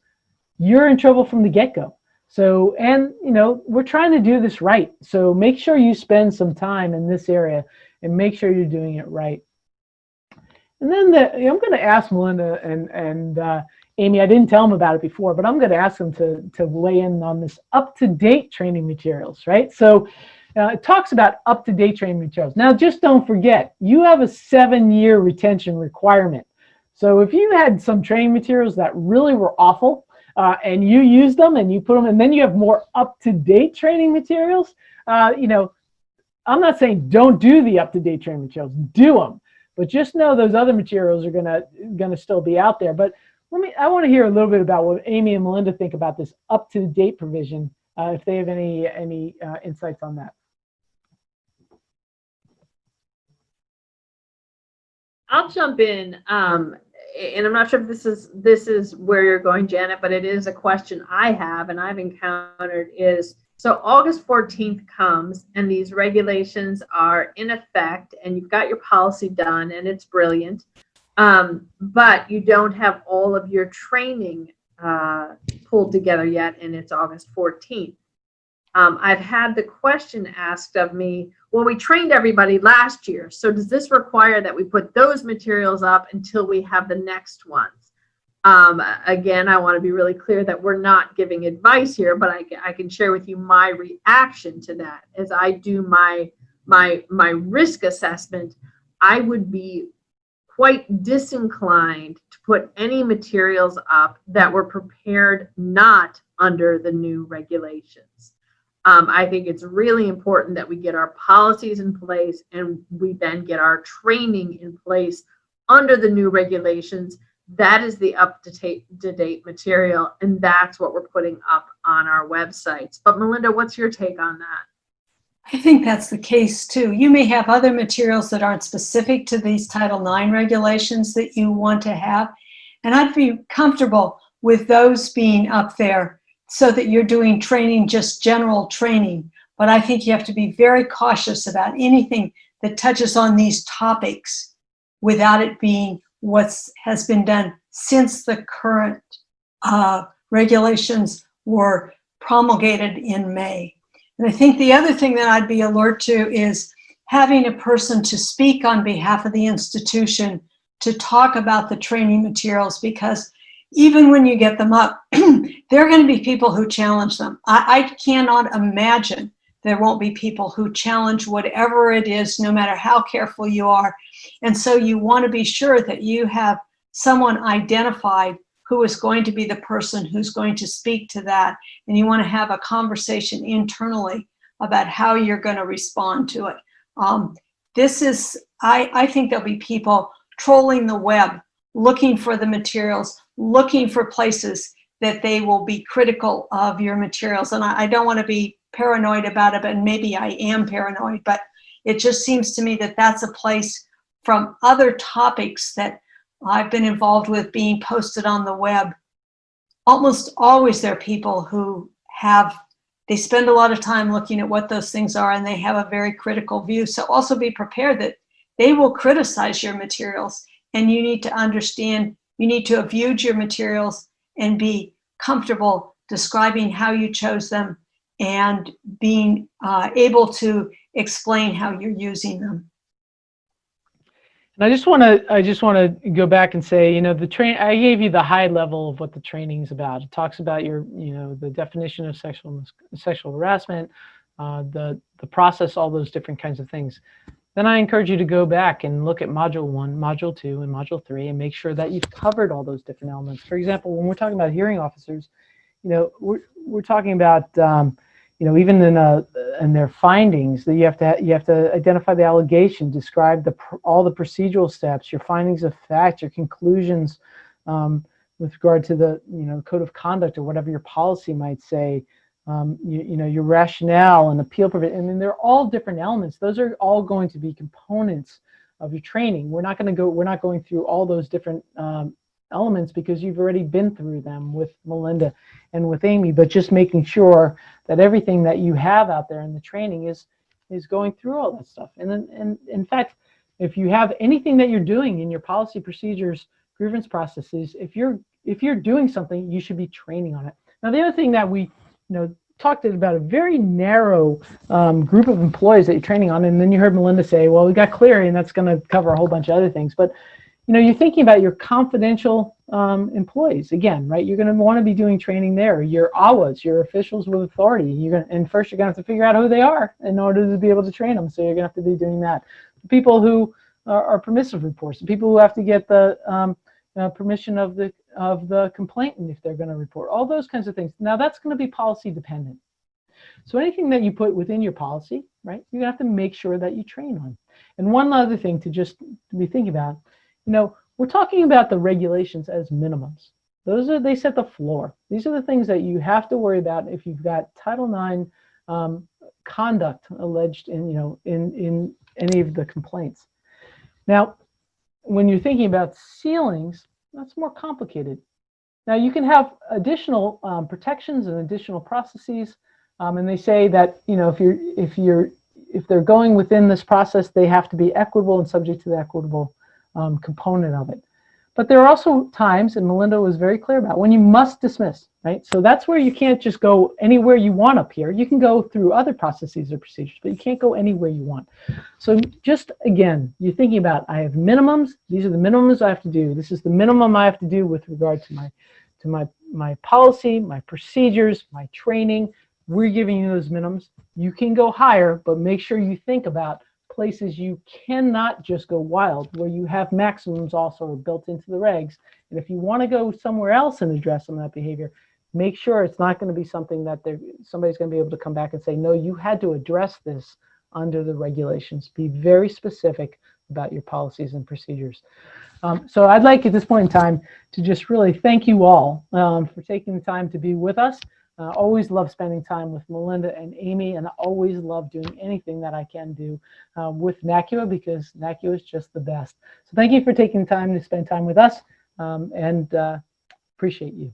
you're in trouble from the get-go. So, and we're trying to do this right. So make sure you spend some time in this area and make sure you're doing it right. And then I'm going to ask Melinda and Amy, I didn't tell them about it before, but I'm going to ask them to weigh in on this up-to-date training materials, right? So it talks about up-to-date training materials. Now, just don't forget, you have a 7-year retention requirement. So if you had some training materials that really were awful, and you use them and you put them, and then you have more up-to-date training materials, I'm not saying don't do the up-to-date training materials, do them, but just know those other materials are gonna still be out there. But I want to hear a little bit about what Amy and Melinda think about this up-to-date provision, if they have any insights on that. I'll jump in. And I'm not sure if this is where you're going, Janet, but it is a question I have and I've encountered is, so August 14th comes and these regulations are in effect and you've got your policy done and it's brilliant, but you don't have all of your training pulled together yet, and it's August 14th. I've had the question asked of me, well, we trained everybody last year, so does this require that we put those materials up until we have the next ones? Again, I want to be really clear that we're not giving advice here, but I can share with you my reaction to that. As I do my risk assessment, I would be quite disinclined to put any materials up that were prepared not under the new regulations. I think it's really important that we get our policies in place and we then get our training in place under the new regulations. That is the up-to-date material, and that's what we're putting up on our websites. But Melinda, what's your take on that? I think that's the case too. You may have other materials that aren't specific to these Title IX regulations that you want to have, and I'd be comfortable with those being up there so that you're doing training, just general training. But I think you have to be very cautious about anything that touches on these topics without it being what has been done since the current regulations were promulgated in May. And I think the other thing that I'd be alert to is having a person to speak on behalf of the institution to talk about the training materials, because even when you get them up, there are going to be people who challenge them. I cannot imagine there won't be people who challenge whatever it is, no matter how careful you are. And so you want to be sure that you have someone identified who is going to be the person who's going to speak to that. And you want to have a conversation internally about how you're going to respond to it. I think there'll be people trolling the web, looking for the materials, looking for places that they will be critical of your materials. And I don't want to be paranoid about it, but maybe I am paranoid, but it just seems to me that that's a place from other topics that I've been involved with being posted on the web. Almost always there are people who they spend a lot of time looking at what those things are, and they have a very critical view. So also be prepared that they will criticize your materials, and you need to understand, you need to have viewed your materials and be comfortable describing how you chose them and being able to explain how you're using them. And I just want to go back and say, I gave you the high level of what the training is about. It talks about the definition of sexual harassment, the process, all those different kinds of things. Then I encourage you to go back and look at Module 1, Module 2, and Module 3 and make sure that you've covered all those different elements. For example, when we're talking about hearing officers, we're talking about, even in their findings, that you have to identify the allegation, describe all the procedural steps, your findings of fact, your conclusions with regard to the code of conduct or whatever your policy might say. Your rationale and appeal provision. I mean, they're all different elements. Those are all going to be components of your training. We're not going through all those different elements because you've already been through them with Melinda and with Amy, but just making sure that everything that you have out there in the training is going through all that stuff. And then, and in fact, if you have anything that you're doing in your policy, procedures, grievance processes, if you're doing something, you should be training on it. Now, the other thing that we talked about a very narrow group of employees that you're training on, and then you heard Melinda say, well, we got Cleary, and that's going to cover a whole bunch of other things. But you're thinking about your confidential employees again, right? You're going to want to be doing training there. Your AWAs, your officials with authority. And first you're going to have to figure out who they are in order to be able to train them. So you're going to have to be doing that. The people who are permissive reports, the people who have to get the permission of the complainant if they're going to report, all those kinds of things. Now that's going to be policy dependent. So anything that you put within your policy, right, you're going to have to make sure that you train on. And one other thing to be thinking about, we're talking about the regulations as minimums. They set the floor. These are the things that you have to worry about if you've got Title IX conduct alleged in any of the complaints. Now, when you're thinking about ceilings, that's more complicated. Now, you can have additional protections and additional processes, and they say that if they're going within this process, they have to be equitable and subject to the equitable component of it. But there are also times, and Melinda was very clear about, when you must dismiss, right? So that's where you can't just go anywhere you want up here. You can go through other processes or procedures, but you can't go anywhere you want. So just, again, you're thinking about, I have minimums. These are the minimums I have to do. This is the minimum I have to do with regard to my policy, my procedures, my training. We're giving you those minimums. You can go higher, but make sure you think about places you cannot just go wild, where you have maximums also built into the regs. And if you want to go somewhere else and address some of that behavior, make sure it's not going to be something that somebody's going to be able to come back and say, no, you had to address this under the regulations. Be very specific about your policies and procedures. So I'd like at this point in time to just really thank you all for taking the time to be with us. Always love spending time with Melinda and Amy, and I always love doing anything that I can do with NACUA, because NACUA is just the best. So thank you for taking the time to spend time with us, and appreciate you.